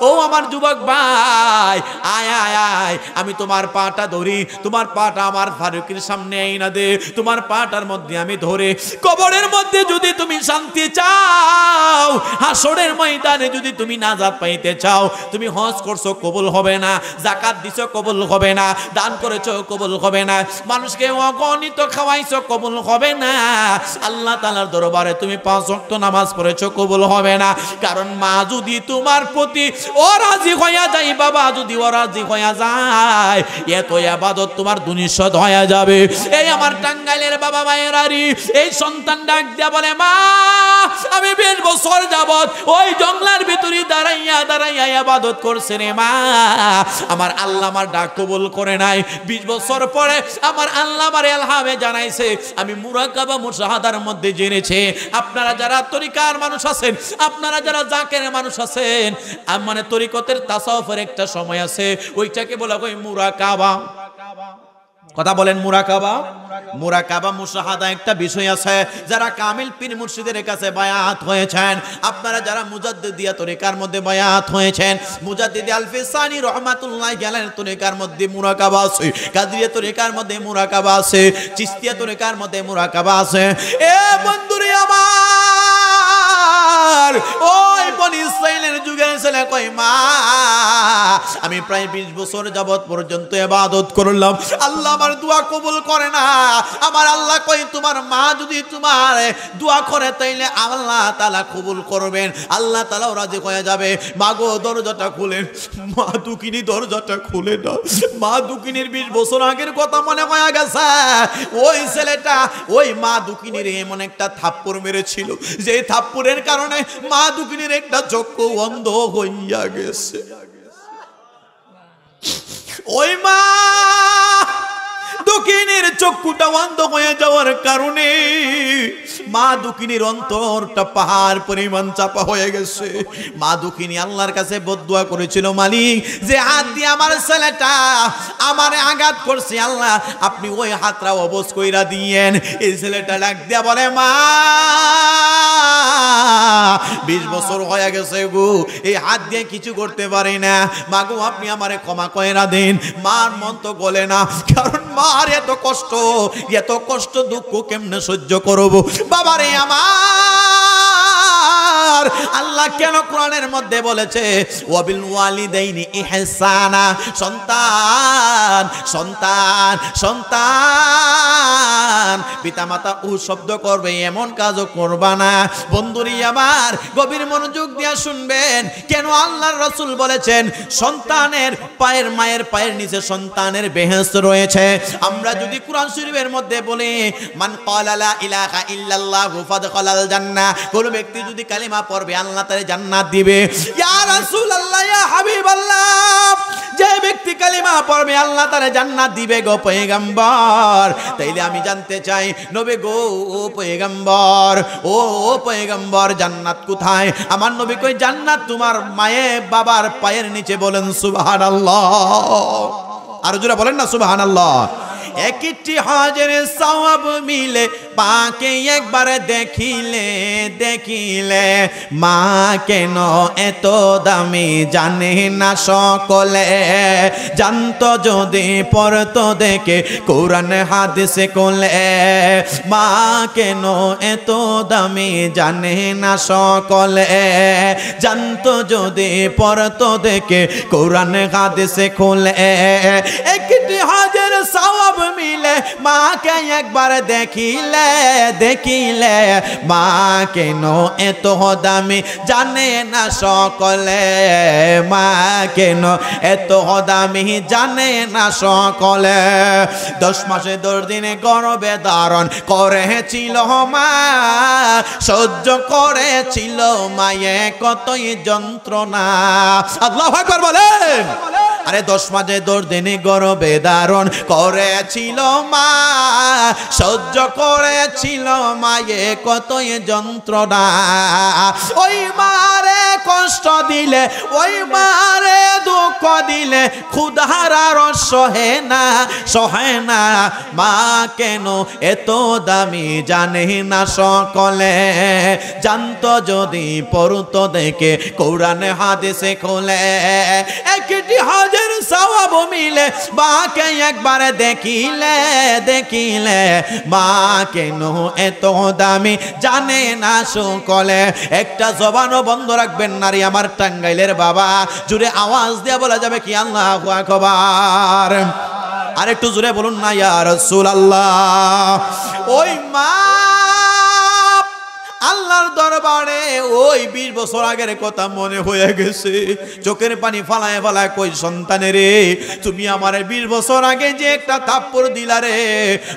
ও আমার যুবক ভাই আয় আয় আয়, আমি তোমার পাটা ধরি, তোমার পাটা আমার ফারুকের সামনে আইনা দে, তোমার পাটার মধ্যে আমি ধরে, কবরের মধ্যে যদি তুমি শান্তি চাও, হাসরের ময়দানে যদি তুমি নাজাত পাইতে চাও, তুমি হজ করছো কবুল হবে না, যাকাত দিছো কবুল হবে না, দান করেছো কবুল হবে না, মানুষকে অগণিত খাওয়াইছো কবুল হবে না, আল্লাহ তাআলার দরবারে তুমি 5 ওয়াক্ত নামাজ পড়েছো কবুল হবে না। কারণ মা যদি তোমার প্রতি অরাজি হইয়া যায়, বাবা যদি অরাজি হইয়া যায়, এত ইবাদত তোমার দুনিশত হয়ে যাবে। এই আমার টাঙ্গাইলের বাবা মায়েরারি, এই সন্তান ডাক দিয়া বলে, মা আমি 20 বছর যাবত ওই জঙ্গলের ভিতরে দাঁড়াইয়া দাঁড়াইয়া ইবাদত করছে রে মা, আমার আল্লাহ আমার ডাক কবুল করে নাই। 20 বছর পরে আমার আল্লাহ আমার ইলহামে জানাইছে, আমি মুরাকাবা মুশাহাদার মধ্যে জেনেছি, আপনারা যারা তরিকার মানুষ আছেন, আপনারা যারা জাকেরের মানুষ আছেন, মানে তরিকতের তাসাউফের একটা সময় আছে, ওইটাকে বলা হয় মুরাকাবা। কথা বলেন মুরাকাবা। মুরাকাবা মুশাহাদা একটা বিষয় আছে। যারা কামিল পীর মুর্শিদের কাছে বায়াত হয়েছেন, আপনারা যারা মুজাদ্দিদিয়া তরিকার মধ্যে বায়াত হয়েছেন, মুজাদ্দিদি আলফিসানি রহমাতুল্লাহি আলাইহির তরিকার মধ্যে মুরাকাবা আছে, কাদরিয়া তরিকার মধ্যে মুরাকাবা আছে, চিশতিয়া তরিকার মধ্যে মুরাকাবা আছে। এ বন্ধুরে আমার, ওই বনি ইসরাইলের যুগের ছেলে কই, মা আমি প্রায় 20 বছর যাবত পর্যন্ত ইবাদত করলাম, আল্লাহ আমার দোয়া কবুল করে না। আমার আল্লাহ কই, তোমার মা যদি তোমার দোয়া করে তাইলে আল্লাহ তাআলা কবুল করবেন, আল্লাহ তাআলাও রাজি হয়ে যাবে। মা গো দরজাটা খুলেন। মা দুকিনী দরজাটা খুলে দাও। মা দুকিনীর 20 বছর আগের কথা মনে হয়ে গেছে। ওই ছেলেটা ওই মা দুকিনীর এমন একটা থাপ্পড় মেরেছিল, যে থাপ্পড়ের কারণে মা দুকিনীর একটা চক্ষু অন্ধ হইয়া গেছে। ওই মা দুকিনীর চক্ষুটা বন্ধ হয়ে যাওয়ার কারণে মা দুঃখিনীর অন্তরটা পাহাড় পরিমাণ চাপা হয়ে গেছে। মা দুঃখিনী আল্লাহর কাছে বদদুয়া করেছিল, মালিক যে হাত দিয়ে আমার ছেলেটা আমারে আঘাত করছে, আল্লাহ আপনি ওই হাতটা অবশ কইরা দিয়েন। এই ছেলেটা ডাক দিয়া বলে, মা 20 বছর হয়ে গেছে গো, এই হাত দিয়ে কিছু করতে পারি না, মা গো আপনি আমারে ক্ষমা কইরা দিন। মার মন তো গলে না, কারণ মার এত কষ্ট দুঃখ কেমনে সহ্য করব। বাবারে আমার, আল্লাহ কেন কোরআনের মধ্যে বলেছে ওয়াবিল ওয়ালিদাইনি ইহসানা, সন্তান সন্তান সন্তান পিতামাতা ও শব্দ করবে এমন কাজও করবা না। বন্ধুরি আমার গভীর মনোযোগ দিয়ে শুনবেন, কেন আল্লাহর রাসূল বলেছেন সন্তানের পায়ের, মায়ের পায়ের নিচে সন্তানের বেহেশত রয়েছে। আমরা যদি কোরআন শরীফের মধ্যে বলি মান ক্বালা লা ইলাহা ইল্লাল্লাহু ফাদখালাল জান্নাহ, কোন ব্যক্তি যদি কালিমা পড়বে আল্লাহ তারে জান্নাত দিবে। ইয়া রাসূলুল্লাহ, ইয়া হাবিবাল্লাহ, যে ব্যক্তি কালিমা পড়বে আল্লাহ তারে জান্নাত দিবে গো পয়গম্বর। তাইলে আমি জানতে চাই নবী গো, ও পয়গম্বর, ও পয়গম্বর জান্নাত কোথায়? আমার নবী কই জান্নাত তোমার মায়ে বাবার পায়ের নিচে। বলেন সুবহানাল্লাহ, আর জোরে বলেন না সুবহানাল্লাহ। একটি হজের সওয়াব মিলে পাকে একবার দেখিলে দেখিলে, মা কেন এত দামি জানে না সকলে। জানতো যদি পড়তো দেখে কোরআন হাদিসে কোলে, মা কেন এত দামি জানে না সকলে। জানতো যদি পড়তো দেখে কোরআন হাদিসে কোলে। একটি হজের সওয়াব মিলে মাকে একবার দেখিলে দেখিলে, মা কেন এত দামি জানে না সকলে। মা কেন এত দামি জানে না সকলে। 10 মাসে 10 দিনে গর্ভে ধারণ করেছিল মা, সহ্য করেছিল মায়ে কতই যন্ত্রণা। আল্লাহু আকবার বলেন। আরে 10 মাসে 10 দিনে গর্ভে ধারণ করেছিল মা, সহ্য করেছিল মায়ে কতই যন্ত্রণা। ওই মারে কষ্ট দিলে, ওই মারে দুঃখ দিলে ক্ষুধার আর সহে না, সহে না। মা কেন এত দামি জানে না সকলে। জানতো যদি পড়তো দেখে কোরআন হাদিসে খোলে। একটি হজের সওয়াব মিলে মাকে একবার দেখিলে দেখিলে, মা কেন এত দামি জানে না সকলে। একটা জবানও বন্ধ রাখবেন নারী আমার টাঙ্গাইলের বাবা, জুড়ে আওয়াজ দিয়ে বলা যাবে কি আল্লাহু আকবার। আর একটু জোরে বলুন না ইয়া রাসূলুল্লাহ। ওই মা আল্লাহর দরবারে ওই 20 বছর আগের কথা মনে হয়ে গেছে। চোখের পানি ফালায় ফালায় কই সন্তানে রে, তুমি আমারে 20 বছর আগে যে একটা থাপ্পড় দিলা রে,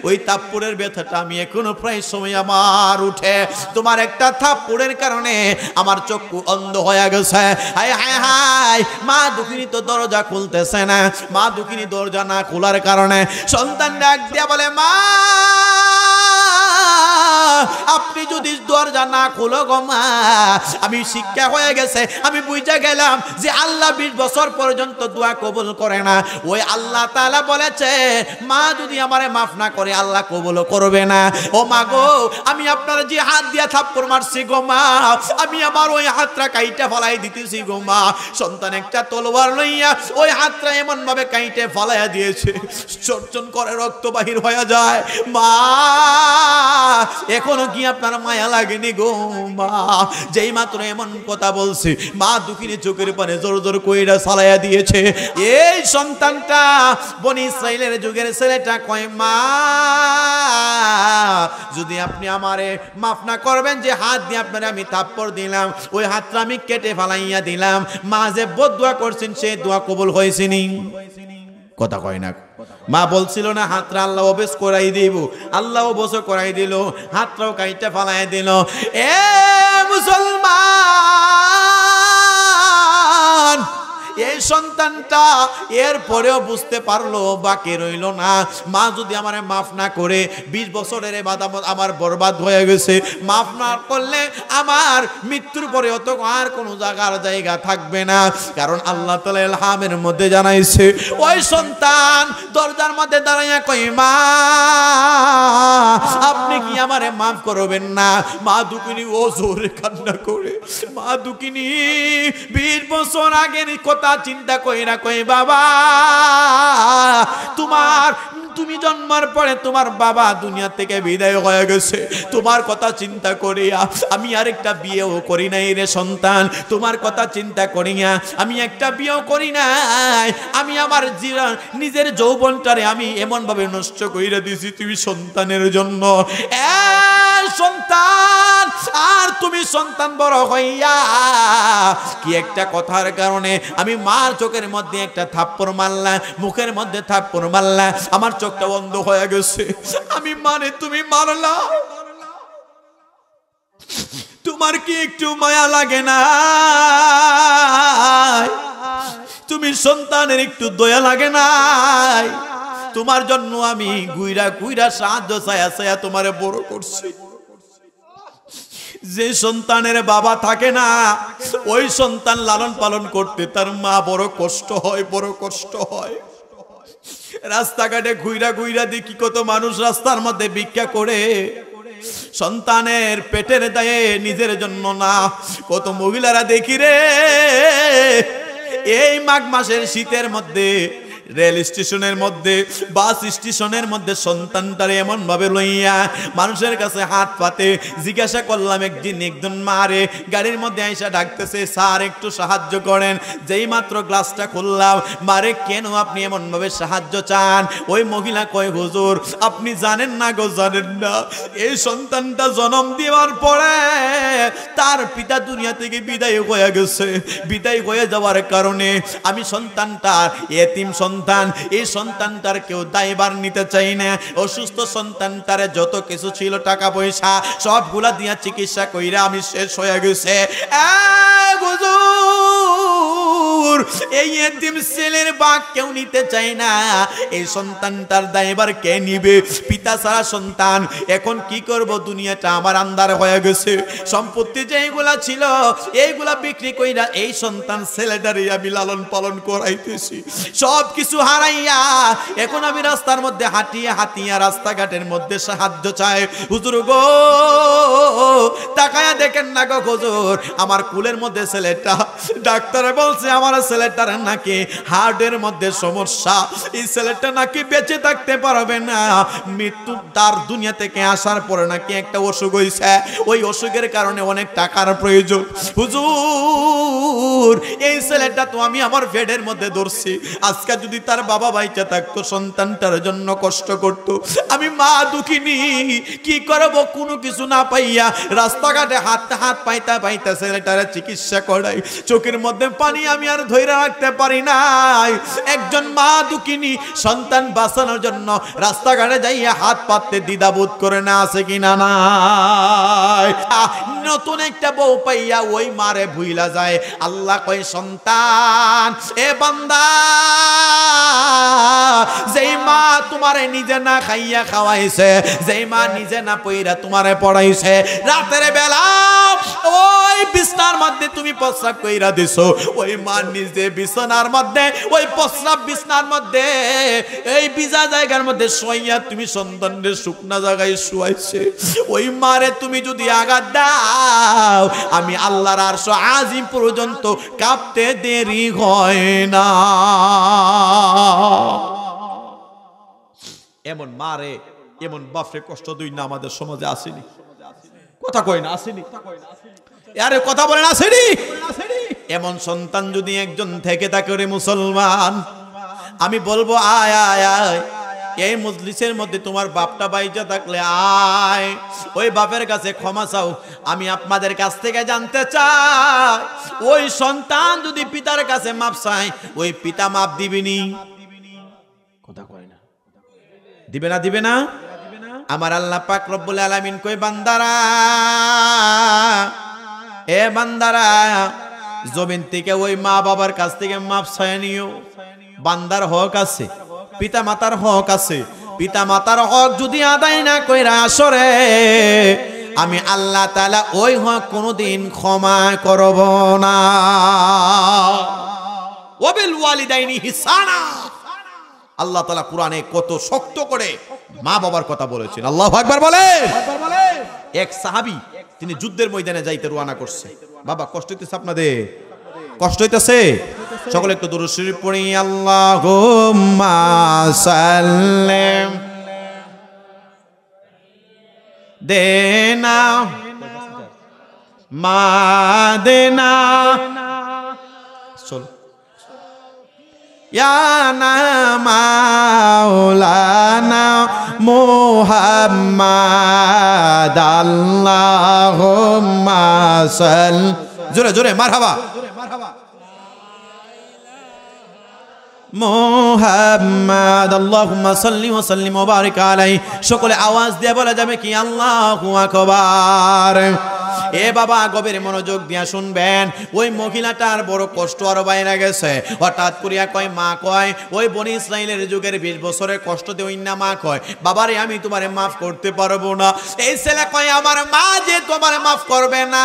ওই থাপ্পড়ের ব্যথাটা আমি এখনো প্রায় সময় আমার উঠে। তোমার একটা থাপ্পড়ের কারণে আমার চক্ষু অন্ধ হয়ে গেছে। হায় হায় হায়, মা দুঃখিনী তো দরজা খুলতেছে না। মা দুঃখিনী দরজা না খোলার কারণে সন্তান ডাক দিয়া বলে, মা আপনি যদি দরজা না খোলো গো মা, আমি শিক্ষা হয়ে গেছে, আমি বুঝে গেলাম যে আল্লাহ 20 বছর পর্যন্ত দোয়া কবুল করে না। ওই আল্লাহ তাআলা বলেছে মা যদি আমারে মাফ না করে আল্লাহ কবুল করবে না। ও মা গো, আমি আপনার যে হাত দিয়া থাপ্পড় মারছি গো মা, আমি আমার ওই হাতটা কাইটা ফলাই দিতেছি গো মা। সন্তান একটা তলোয়ার লইয়া ওই হাতটা এমন ভাবে কাইটে ফলাইয়া দিয়েছে, চর্চন করে রক্ত বাহির হয়ে যায়। মা এখনো কি আপনার মায়া লাগেনি গো মা? যেই মাত্র এমন কথা বলছে, মা দুঃখিনী চোখের পানে জোর জোর কইরা সালাইয়া দিয়েছে। এই সন্তানটা বনি ইসরাইলের যুগের ছেলেটা কয়, মা যদি আপনি আমারে মাফ না করবেন, যে হাত দিয়ে আপনারে আমি থাপ্পড় দিলাম ওই হাতটা আমি কেটে ফালাইয়া দিলাম। মা যে বদদুয়া করছেন সেই দোয়া কবুল হয়েছেনি? কথা কয় না। মা বলছিল না হাতটা আল্লাহ অবেশ করাই দিব, আল্লাহ অবশ করাই দিল, হাতটাও কাইটা ফালাই দিল। এ মুসলমান, এই সন্তানটা এর পরেও বুঝতে পারলো বাকি রইল না, মা যদি আমারে মাফ না করে 20 বছরের ইবাদত আমার বরবাদ হয়ে গেছে, মাফ না করলে আমার মৃত্যুর পরে অত আর কোনো জায়গা থাকবে না। কারণ আল্লাহ তাআলা ইলহামের মধ্যে জানাইছে, ওই সন্তান দরজার মধ্যে দাঁড়াইয়া কই, মা আপনি কি আমারে মাফ করবেন না? মা দুঃখিনী ও জোরে কান্না করে, মা দুঃখিনী 20 বছর আগের কথা চিন্তা কইরা কই, বাবা তুমি জন্মার পরে তোমার বাবা দুনিয়া থেকে বিদায় হয়ে গেছে, তোমার কথা চিন্তা করিয়া আমি আরেকটা বিয়েও করি নাই রে সন্তান, তোমার কথা চিন্তা করিয়া আমি একটা বিয়েও করি নাই, আমি আমার নিজের যৌবনটারে আমি এমন ভাবে নষ্ট কইরা দিয়েছি তুমি সন্তানের জন্য। সন্তান, আর তুমি সন্তান বড় হইয়া কি একটা কথার কারণে আমি মার চোখের মধ্যে একটা থাপ্পড় মারলা, মুখের মধ্যে থাপ্পড় মারলা, আমার চোখটা বন্ধ হয়ে গেছে, আমি মানে তুমি মারলা, তোমার কি একটু মায়া লাগে না? তুমি সন্তানের একটু দয়া লাগে না? তোমার জন্য আমি গুইরা গুইরা সাহায্য চায়া তোমারে বড় করছি। যে সন্তানের বাবা থাকে না, ওই সন্তান লালন পালন করতে তার মা বড় কষ্ট হয়, বড় কষ্ট হয়। রাস্তাঘাটে ঘুইরা ঘুইরা দেখি কত মানুষ রাস্তার মধ্যে ভিক্ষা করে, সন্তানের পেটের দায়ে, নিজের জন্য না। কত মহিলারা দেখি রে এই মাঘ মাসের শীতের মধ্যে রেল স্টেশনের মধ্যে, বাস স্টেশনের মধ্যে সন্তানটারে এমন ভাবে লইয়া মানুষের কাছে হাত পাতে। জিজ্ঞাসা করলাম একজন মারে গাড়ির মধ্যে আইসা ডাকতেছে, স্যার একটু সাহায্য করেন। যেই মাত্র গ্লাসটা খুললাম, মারে কেন আপনি এমন ভাবে সাহায্য চান? ওই মহিলা কয়, হুজুর আপনি জানেন না গো, জানেন না, এই সন্তানটা জন্ম দেওয়ার পরে তার পিতা দুনিয়া থেকে বিদায় হয়ে গেছে, বিদায় হয়ে যাওয়ার কারণে আমি সন্তানটার এতিম সন্তান, এই সন্তানটার কেউ দায়ভার নিতে চাই না। অসুস্থ সন্তানটারে যত কিছু ছিল টাকা পয়সা সবগুলা দিয়া চিকিৎসা কইরা আমি শেষ হয়ে গেছে। এই এতিম ছেলের বাক কেউ নিতে চায় না, এই সন্তানটার দায়ভার কে নিবে? পিতা ছাড়া সন্তান। এখন কি করব? দুনিয়াটা আমার আন্ধার হয়ে গেছে, সম্পত্তি যেগুলা ছিল এইগুলা বিক্রি কইরা এই সন্তান ছেলেটারে আমি লালন পালন করাইতেছি। সব কিছু হারাইয়া এখন আমি রাস্তার মধ্যে হাঁটিয়া রাস্তাঘাটের মধ্যে সাহায্য চাই। হুজুর গো তাকায়া দেখেন না গো হুজুর, আমার কুলের মধ্যে ছেলেটা, ডাক্তারে বলছে আমার ছেলেটার নাকি হার্টের মধ্যে সমস্যা, এই ছেলেটা নাকি বেঁচে থাকতে পারবে না, মৃত্যু তার দুনিয়া থেকে আসার পরে নাকি একটা অসুখ হইছে, ওই অসুখের কারণে অনেক টাকার প্রয়োজন। হুজুর এই ছেলেটা তো আমি আমার পেটের মধ্যে ধরছি, আজকে যদি তার বাবা বাইচা থাকতো সন্তানটার জন্য কষ্ট করত, আমি মা দুঃখিনী কি করব? কোনো কিছু না পাইয়া রাস্তাঘাটে হাত পাইতা ছেলেটারে চিকিৎসা করাই, চোখের মধ্যে পানি আমি আর ধরে রাখতে পারি নাই। একজন মা দুঃখিনী সন্তান বাঁচানোর জন্য রাস্তাঘাটে যাইয়া হাত পাততে দ্বিধাবোধ করে না, আছে কিনা নাই? নতুন একটা বউ পাইয়া ওই মারে ভুইলা যায়। আল্লাহ কয়, সন্তান এ বান্দা, যেই মা তোমারে নিজে না খাইয়া খাওয়াইছে, যেই মা নিজে না পইরা তোমারে পড়াইছে, রাতের বেলা ওই বিছনার মধ্যে তুমি প্রস্রাব কইরা দিছো, ওই মা নিজে বিছানার মধ্যে, ওই প্রস্রাব বিছনার মধ্যে, এই ভিজা জায়গার মধ্যে শুইয়া তুমি সন্তানের শুকনা জায়গায় শুয়াইছে, ওই মারে তুমি যদি আঘাত দাও, আমি আল্লাহর আরশ আজিম পর্যন্ত কাঁপতে দেরি হয় না। এমন মারে, এমন বাপরে কষ্ট দুই না আমাদের সমাজে আসেনি? কথা কয় না, আসেনি? আরে কথা বলেন, আসেনি? এমন সন্তান যদি একজন থেকে থাকে রে মুসলমান, আমি বলবো আয় আয় আয়, এই মজলিসের মধ্যে তোমার বাপটা বাইচা থাকলে আয়, ওই বাপের কাছে ক্ষমা চাও। আমি আপনাদের কাছ থেকে জানতে চাই, ওই সন্তান যদি পিতার কাছে মাপ চায়, ওই পিতা মাপ দিবেনি? কথা কয় না, দিবে না? দিবে না? আমার আল্লাহ পাক রব্বুল আলামিন কই, বান্দারা, এ বান্দারা, জমিন থেকে ওই মা বাবার কাছ থেকে মাপ চায় নিও। বান্দার হক আছে, পিতা মাতার হক আছে। পিতা মাতার হক যদি আদায় না কইরা আসরে, আমি আল্লাহ তাআলা ওই হক কোনোদিন ক্ষমা করব না। ওয়াবিল ওয়ালিদাইনি হিসানা, আল্লাহ তাআলা কোরআনে কত শক্ত করে মা বাবার কথা বলেছেন। আল্লাহু আকবার বলে। এক সাহাবী তিনি যুদ্ধের ময়দানে যাইতে রওনা করছে। বাবা কষ্ট হইতেছে আপনাদের? কষ্ট হইতেছে? সকলে একটু দুরূদ শরীফ পড়ি। আল্লাহুম্মা সাল্লিম দেনা মা দেনা চল ইয়া না মাওলানা মুহাম্মাদ আল্লাহুম্মা সাল জোরে জোরে মারহাবা মুহাম্মাদ আল্লাহুম্মা সাল্লি ওয়া সাল্লিম ওয়া বারিক আলাইহি। সকলে আওয়াজ দিয়ে বলা যাবে কি আল্লাহু আকবার। এ বাবা গভীর মনোযোগ দিয়া শুনবেন। ওই মহিলাটার বড় কষ্ট আরো বাইরে গেছে। হঠাৎ করিয়া কয় মা কয় ওই বনি ইসরাইলের যুগের 20 বছরের কষ্ট দেই না। মা কয় বাবারে আমি তোমারে মাফ করতে পারবো না। এই ছেলে কয় আমার মা যে তোমারে মাফ করবে না,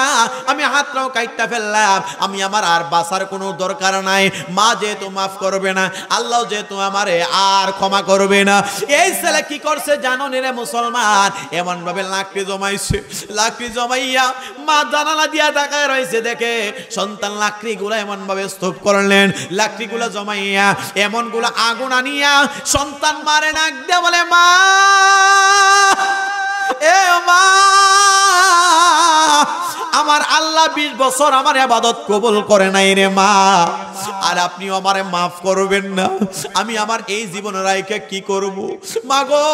আমি হাতটাও কাইটটা ফেললাম, আমি আমার আর বাঁচার কোনো দরকার নাই। মা যেহেতু মাফ করবে না, আল্লাহ যেহেতু আমারে আর ক্ষমা করবে না। এই ছেলে কি করছে জানো রে মুসলমান? এমন ভাবে লাকড়ি জমাইছে। লাকড়ি জমাইয়া মা জানালা দিয়া তাকায় রয়েছে, দেখে সন্তান লাকড়িগুলা এমন ভাবে স্তূপ করলেন। লাকড়িগুলা জমাইয়া এমন গুলা আগুন আনিয়া সন্তান মারে নাক দিয়ে বলে মা এ মা আমার আল্লাহ 20 বছর আমার ইবাদত কবুল করে নাই রে মা, আর আপনি আমারে মাফ করবেন না। আমি আমার এই জীবন রাইকে কি করব? মা গো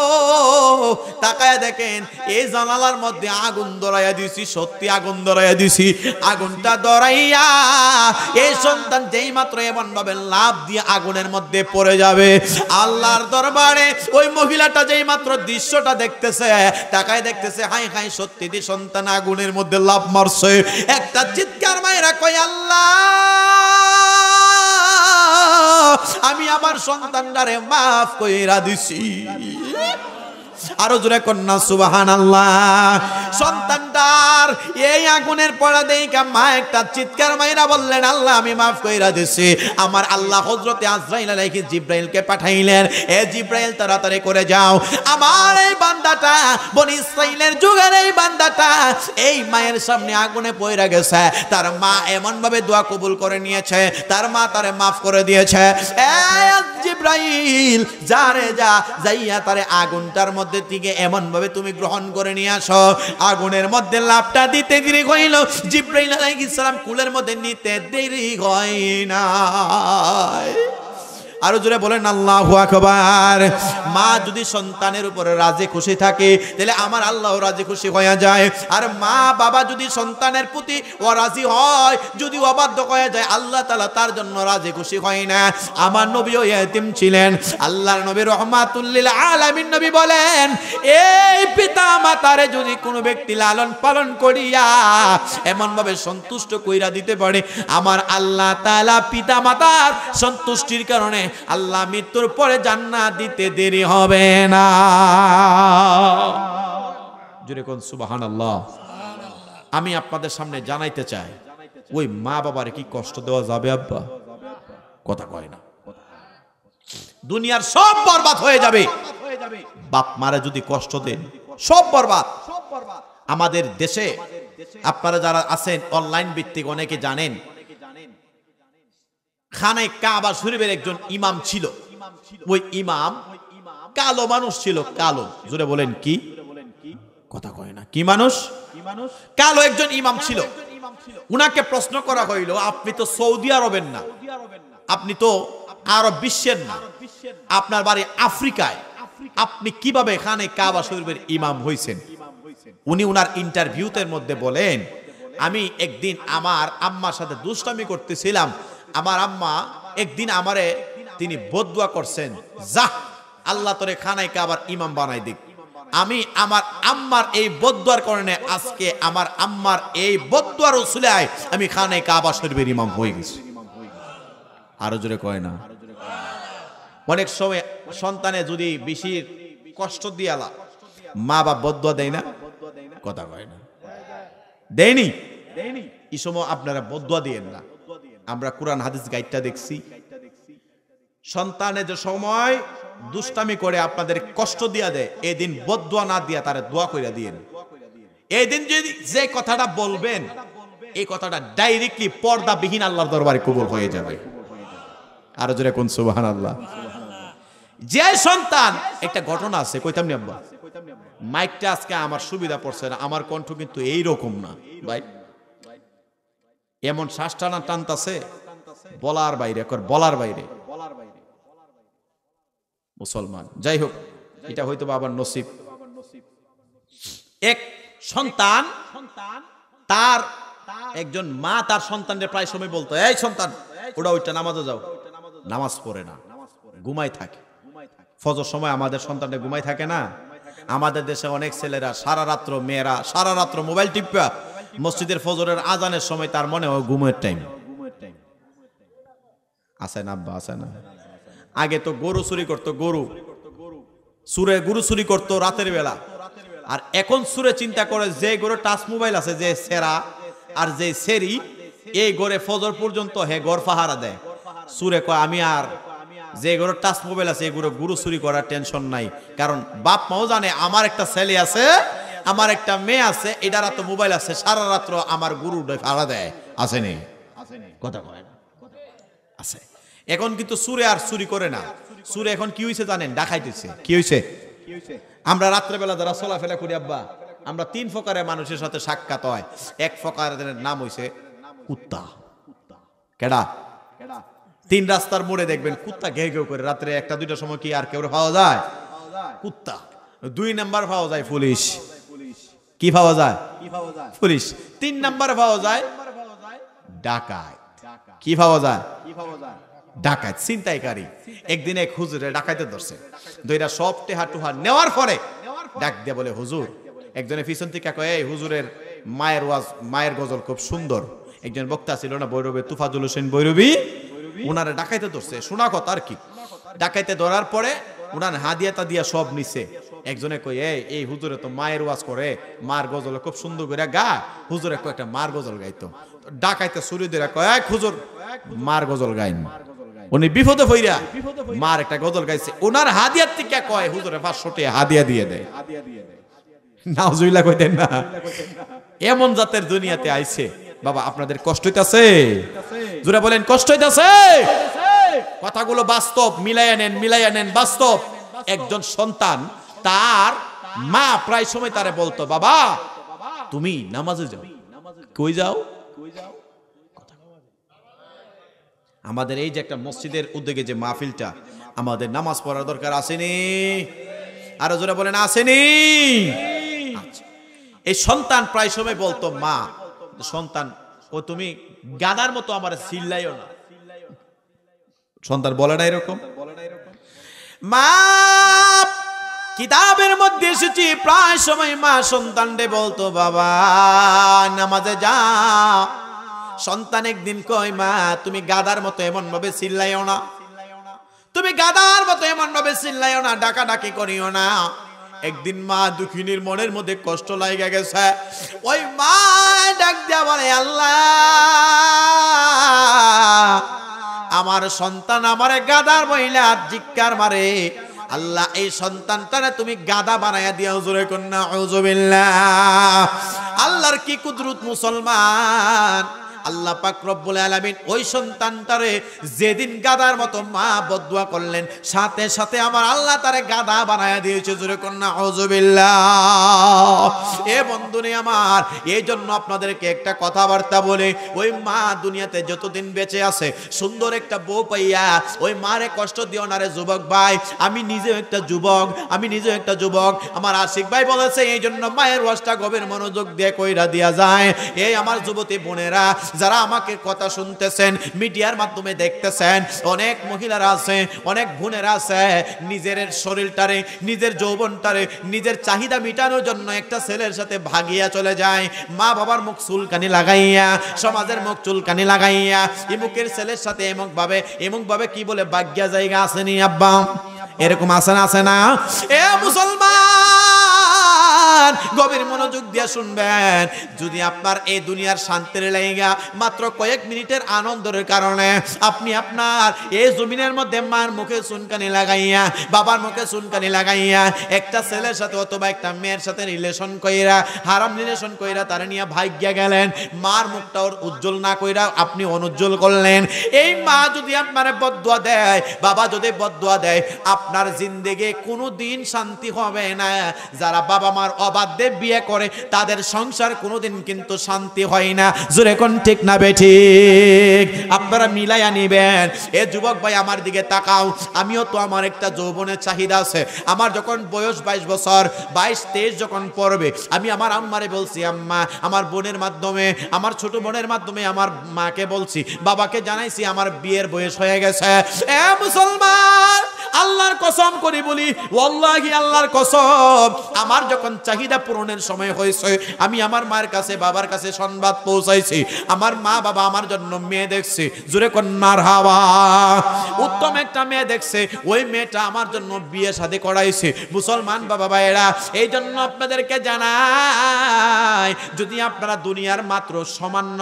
তাকায়া দেখেন এই জানালার মধ্যে আগুন ধরাইয়া দিছি, সত্যি আগুন ধরাইয়া দিছি। আগুনটা ধরাইয়া এই সন্তান যেই মাত্র এমন ভাবে লাফ দিয়ে আগুনের মধ্যে পড়ে যাবে, আল্লাহর দরবারে ওই মহিলাটা যেই মাত্র দৃশ্যটা দেখতেছে, তাকায় দেখতেছে হাই হাই সত্যি দি সন্তান আগুনের মধ্যে লাফ মারছে। একটা চিৎকার মাইরা কয় আল্লাহ আমি আমার সন্তানটারে মাফ কইরা দিছি। আরো জোরে কন্যা সুবহানাল্লাহ। সন্তানটার এই আগুনের পড়া দেইকা মা একটা চিৎকার মাইরা বললেন আল্লাহ আমি মাফ কইরা দিছি। আমার আল্লাহ হযরতে আজরাইল আলাইহিস জিবরাইলকে পাঠাইলেন, এ জিবরাইল তাড়াতাড়ি করে যাও, আমার এই বান্দাটা বনি ইসরাইলের যুগের এই বান্দাটা এই মায়ের সামনে আগুনে পড়ে গেছে, তার মা এমন ভাবে দোয়া কবুল করে নিয়েছে, তার মা তারে মাফ করে দিয়েছে। এ জিবরাইল যা রে যা, যাইয়া তারে আগুনটার মধ্যে থেকে এমন ভাবে তুমি গ্রহণ করে নিয়ে আসো। আগুনের মধ্যে লাফটা দিতে দেরি হইল, জিবরাইল আলাইহিস সালাম কুলের মধ্যে নিতে দেরি হয় না। আরো জোরে বলেন আল্লাহু আকবার। মা যদি সন্তানের উপরে রাজি খুশি থাকে তাহলে আমার আল্লাহ রাজি খুশি হয়ে যায়। আর মা বাবা যদি সন্তানের প্রতি অরাজি হয়, যদি অবাধ্য হয়ে যায়, আল্লাহ তাআলা তার জন্য রাজি খুশি হয় না। আমার নবীও ইয়েতিম ছিলেন। আল্লাহর নবী রাহমাতুল লিল আলামিন নবী বলেন এই পিতা মাতারে যদি কোনো ব্যক্তি লালন পালন করিয়া এমন ভাবে সন্তুষ্ট কইরা দিতে পারে, আমার আল্লাহ তাআলা পিতা মাতার সন্তুষ্টির কারণে আল্লাহ মৃত্যুর পরে জান্নাত দিতে দেরি হবে না। জোরে কোন সুবহানাল্লাহ। আমি আপনাদের সামনে জানাইতে চাই ওই মা বাবারে কি কষ্ট দেওয়া যাবে আব্বা? কথা কয় না। দুনিয়ার সব বরবাদ হয়ে যাবে, বাপ মারা যদি কষ্ট দেন সব বরবাদ। আমাদের দেশে আপনারা যারা আছেন অনলাইন ভিত্তিক অনেকে জানেন, খানে কাবা শরীফের একজন ইমাম ছিল। ওই ইমাম কালো মানুষ ছিল। কালো, জোরে বলেন কি? কথা কয় না। কি মানুষ? কালো একজন ইমাম ছিল। উনাকে প্রশ্ন করা হইল আপনি তো সৌদি আরবের না, আপনি তো আরব বিশ্বের না, আপনার বাড়ি আফ্রিকায়, আপনি কিভাবে খানে কাবা শরীফের ইমাম হইছেন? উনি উনার ইন্টারভিউতের মধ্যে বলেন আমি একদিন আমার আম্মার সাথে দুষ্টামি করতেছিলাম, আমার আম্মা একদিন আমারে তিনি বদদুয়া করছেন, যা আল্লাহ তোরে খানায় কাবার ইমাম বানাই দিক। আমি আমার আম্মার এই বদদুয়ার কারণে আজকে আমার আম্মার এই বদদুয়ার উসিলায় আমি খানে কাবা শরীফের ইমাম হয়ে গেছি। আরো জোরে কয় না? অনেক সময় সন্তানে যদি বেশি কষ্ট দিয়ালা মা বাপ বদদুয়া দেয় না? কথা কয় না? দেয়নি? এই সময় আপনারা বদদুয়া দিয়েন না। আমরা কোরআন হাদিস গাইডটা দেখছি, সন্তানে যে সময় দুষ্টামি করে আপনাদের কষ্ট দিয়া দেয়, এই দিন বদদুয়া না দিয়া তারে দোয়া কইরা দিয়েন। এই দিন যদি যে কথাটা বলবেন এই কথাটা ডাইরেক্টলি পর্দাবিহীন আল্লাহর দরবারে কবুল হয়ে যাবে। আরো জোরে কোন সুবহানাল্লাহ। যে সন্তান, একটা ঘটনা আছে কইতাম নি আব্বা, মাইকটা আজকে আমার সুবিধা পড়ছে না, আমার কণ্ঠ কিন্তু এই রকম না ভাই, এমন শ্বাস টানা টানতাছে বলার বাইরে, বলার বাইরে। মুসলমান যাই হোক, এটা হয়তো বাবার নসিব। এক সন্তান, তার একজন মা তার সন্তানদের প্রায় সময় বলতো, এই সন্তান ওটা ওইটা নামাজে যাও। নামাজ পড়ে না, ঘুমাই থাকে। ফজর সময় আমাদের সন্তানরা ঘুমাই থাকে না? আমাদের দেশে অনেক ছেলেরা সারা রাত্র, মেয়েরা সারা রাত্র মোবাইল টিপা মসজিদের ফজরের আজানের সময় তার মনে হয় ঘুমের টাইম। আছে না আব্বা? আছে না? আগে তো গরু চুরি করতো, গরু চুরি করতো রাতের বেলা। আর এখন সুরে চিন্তা করে যে গরু টাচ মোবাইল আছে, যে সেরা আর যে সেরি, এই গড়ে ফজর পর্যন্ত হে গড় পাহারা দেয়। সুরে কয় আমি আর যে গরু টাচ মোবাইল আছে এই গরু চুরি করার টেনশন নাই, কারণ বাপ মাও জানে আমার একটা ছেলে আছে, আমার একটা মেয়ে আছে, এটার তো মোবাইল আছে, সারা রাত্র আমার গরু পাহারা দেয়। আছে নি? কথা কয় না? আছে। এখন কিন্তু সুরে আর চুরি করে না। সুরে এখন কি হয়েছে জানেন? ডাকাইতেছে। কি হয়েছে? আমরা রাত্রেবেলা যারা চলাফেরা করি আব্বা, আমরা 3 প্রকারের মানুষের সাথে সাক্ষাৎ হয়। এক প্রকারের নাম হইছে কুত্তা। কেডা? 3 রাস্তার মোড়ে দেখবেন কুত্তা ঘেউ ঘেউ করে রাত্রে 1-2টার সময়। কি আর কেউ পাওয়া যায়? কুত্তা। 2 নাম্বার পাওয়া যায় পুলিশ। কি পাওয়া যায়? পুলিশ। 3 নাম্বার পাওয়া যায় ডাকাত। কি পাওয়া যায়? ডাকাত, ছিনতাইকারী। একদিন এক হুজুরে ডাকাইতে ধরছে, দুইটা সব টেহা টুহা নেওয়ার পরে ডাক দিয়ে বলে, হুজুর। একজনের পিছন থেকে কয়, এই হুজুরের মায়ের ওয়াজ, মায়ের গজল খুব সুন্দর। একজন বক্তা ছিল না বৈরবে, তুফাজুল হোসেন বৈরবী, উনারে ডাকাইতে ধরছে। শোনা কথা আর কি। ডাকাইতে ধরার পরে উনার হাদিয়াটা দিয়া সব নিছে। একজনে কই, এই হুজুরে তো মায়ের ওয়াজ করে, মার গজল খুব সুন্দর করে গা। হুজুরে কয়েকটা মার গজল গাইতো। ডাকাইতে ছুরি দিয়ে কয়, এক হুজুর মার গজল গাইন। উনি বিপদে পইরা মার একটা গজল গাইছে। ওনার হাদিয়ার থেকে কয়, হুজুরে 500 টাকা হাদিয়া দিয়ে দেয়। নাউজুবিল্লাহ কইতেন না? এমন জাতের দুনিয়াতে আইছে বাবা। আপনাদের কষ্ট হইতাছে? জোরে বলেন, কষ্ট হইতাছে? কথাগুলো বাস্তব, মিলাইয়া নেন বাস্তব। একজন সন্তান, তার মা প্রায় সময় তারে বলতো, বাবা তুমি নামাজে যাও। কই যাও? আমাদের এই যে একটা মসজিদের উদ্যোগে যে মাহফিলটা, আমাদের নামাজ পড়ার দরকার আসেনি? আরো জোরে বলেন, আসেনি? আচ্ছা। এই সন্তান প্রায় সময় বলতো, মা সন্তান ও তুমি গাদার মতো আমার চিল্লাইও না। সন্তান বলে না এরকম? মা কিতাবের মধ্যে এসেছি প্রায় সময় মা সন্তানরে বলতো, বাবা নামাজে যা। সন্তান একদিন কয়, মা তুমি গাদার মতো এমন ভাবে চিল্লাইও না, তুমি গাদার মতো এমন ভাবে চিল্লাইও না, ডাকাডাকি করিও না। একদিন মা দুঃখিনীর মনের মধ্যে কষ্ট লাগা গেছে। ওই মা ডাক দিয়া বলে, আল্লাহ আমার সন্তান আমারে গাদার মহিলা জিক্কার মারে, আল্লাহ এই সন্তানটারে তুমি গাদা বানায়া দিয়া। হুজুরে কন্যা আউযুবিল্লাহ। আল্লাহর কি কুদরত মুসলমান। আল্লাহ পাক রব্বুল আলামিন ওই সন্তানটারে যেদিন গাদার মতো মা বদদুয়া করলেন, সাথে সাথে আমার আল্লাহ তারে গাদা বানায়া দিয়েছে। জোরে কন্যা আউযুবিল্লাহ। এ বন্ধুনি আমার, এই জন্য আপনাদেরকে একটা কথাবার্তা বলে, ওই মা দুনিয়াতে যতদিন বেঁচে আছে সুন্দর একটা বউ পাইয়া ওই মারে কষ্ট দিও না রে যুবক ভাই। আমি নিজেও একটা যুবক, আমার আশিক ভাই বলেছে, এই জন্য মায়ের ওয়াজটা গভীর মনোযোগ দিয়ে কইরা দিয়া যায়। এই আমার যুবতী বোনেরা, যারা আমাকে কথা শুনতেছেন, মিডিয়ার মাধ্যমে দেখতেছেন, অনেক মহিলারা আছে, অনেক বোনেরা আছে, নিজের শরীরটারে, নিজের যৌবনটারে, নিজের চাহিদা মিটানোর জন্য একটা ছেলের সাথে ভাগিয়া চলে যায়। মা বাবার মুখ চুলকানি লাগাইয়া, সমাজের মুখ চুলকানি লাগাইয়া, ইমুকের ছেলের সাথে এমন ভাবে কি বলে ভাগ্যা জায়গা আসেনি আব্বা? এরকম আছে না? এ মুসলমান, গভীর মনোযোগ দিয়ে শুনবেন। যদি আপনার এই দুনিয়ার শান্তির লাইগা মাত্র কয়েক মিনিটের আনন্দের কারণে আপনি আপনার এই জমিনের মধ্যে মার মুখে চুনকানি লাগাইয়া, বাবার মুখে চুনকানি লাগাইয়া একটা ছেলের সাথে অথবা একটা মেয়ের সাথে রিলেশন কইরা, হারাম রিলেশন কইরা তারা নিয়ে ভাগ্যা গেলেন, মার মুখটা ওর উজ্জ্বল না কইরা আপনি অনুজ্জ্বল করলেন। এই মা যদি আপনারে বদদুয়া দেয়, বাবা যদি বদদুয়া দেয়, আপনার জিন্দেগি কোনো দিন শান্তি হবে না। যারা বাবা মার অবাধ্যে বিয়ে করে তাদের সংসার কোনোদিন কিন্তু শান্তি হয় না। জোরে কোন ঠিক না বেঠিক? আপনারা মিলাইয়া নিবেন। এ যুবক ভাই আমার দিকে তাকাও, আমিও তো আমার একটা যৌবনের চাহিদা আছে। আমার যখন বয়স 22 বছর, 22-23 যখন পড়বে, আমি আমার আম্মারে বলছি, আম্মা, আমার বোনের মাধ্যমে, আমার ছোট বোনের মাধ্যমে আমার মাকে বলছি, বাবাকে জানাইছি আমার বিয়ের বয়স হয়ে গেছে। এ মুসলমান, আল্লাহর কসম করে বলি, ওয়াল্লাহি আল্লাহর কসম, আমার যখন চাহিদা পূরণের সময় হয়েছে, আমি আমার মায়ের কাছে, বাবার কাছে সংবাদ পৌঁছাইছি, আমার মা বাবা আমার জন্য মেয়ে দেখছে। জোরে কোন মারহাবা। উত্তম একটা মেয়ে দেখছে, ওই মেয়েটা আমার জন্য বিয়ে শাদী করাইছে। মুসলমান বাবা ভাইয়েরা, এই জন্য আপনাদেরকে জানাই, যদি আপনারা দুনিয়ার মাত্র সামান্য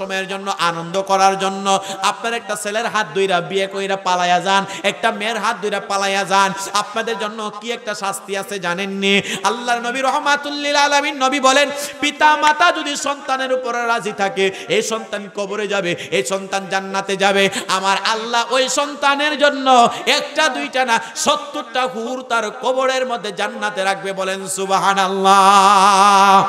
সময়ের জন্য আনন্দ করার জন্য আপনার একটা ছেলের হাত ধইরা বিয়ে কইরা পালায়া যান, একটা মেয়ের হাত ধইরা পালায়া যান, আপনাদের জন্য কি একটা শাস্তি আছে জানেননি? আল্লাহর নবী রাহমাতুল লিল আলামিন নবী বলেন, পিতা মাতা যদি সন্তানের উপরে রাজি থাকে, এই সন্তান কবরে যাবে, এই সন্তান জান্নাতে যাবে, আমার আল্লাহ ওই সন্তানের জন্য একটা দুইটা না 70টা হুর তার কবরের মধ্যে জান্নাতে রাখবে। বলেন সুবহানাল্লাহ।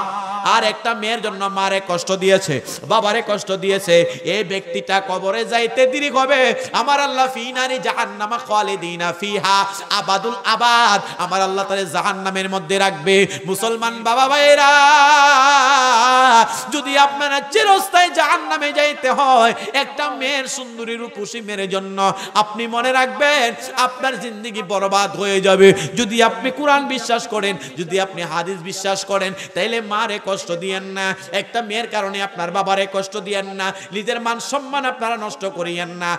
আর একটা মেয়ের জন্য মারে কষ্ট দিয়েছে, বাবারে কষ্ট দিয়েছে, এই ব্যক্তিটা কবরে যাইতে দেরি হবে, আমার আল্লাহ ফি নারি জাহান্নামা খালিদিনা ফিহা আবাদুল আবাদ, আমার আল্লাহ তারে জাহান্নামের মধ্যে রাখবে। মুসলমান বাবা ভাইরা, যদি আপনারা চিরস্থায়ী জাহান্নামে যাইতে হয় একটা মেয়ের সুন্দরী রূপসী মেয়ের জন্য, আপনি মনে রাখবেন আপনার জিন্দেগি বরবাদ হয়ে যাবে। যদি আপনি কোরআন বিশ্বাস করেন, যদি আপনি হাদিস বিশ্বাস করেন, তাইলে মারে কষ্ট দিয়েন না, একটা মেয়ের কারণে আপনার বাবারে কষ্ট দিয়েন না, নিজের মান সম্মান আপনারা নষ্ট করিয়েন না।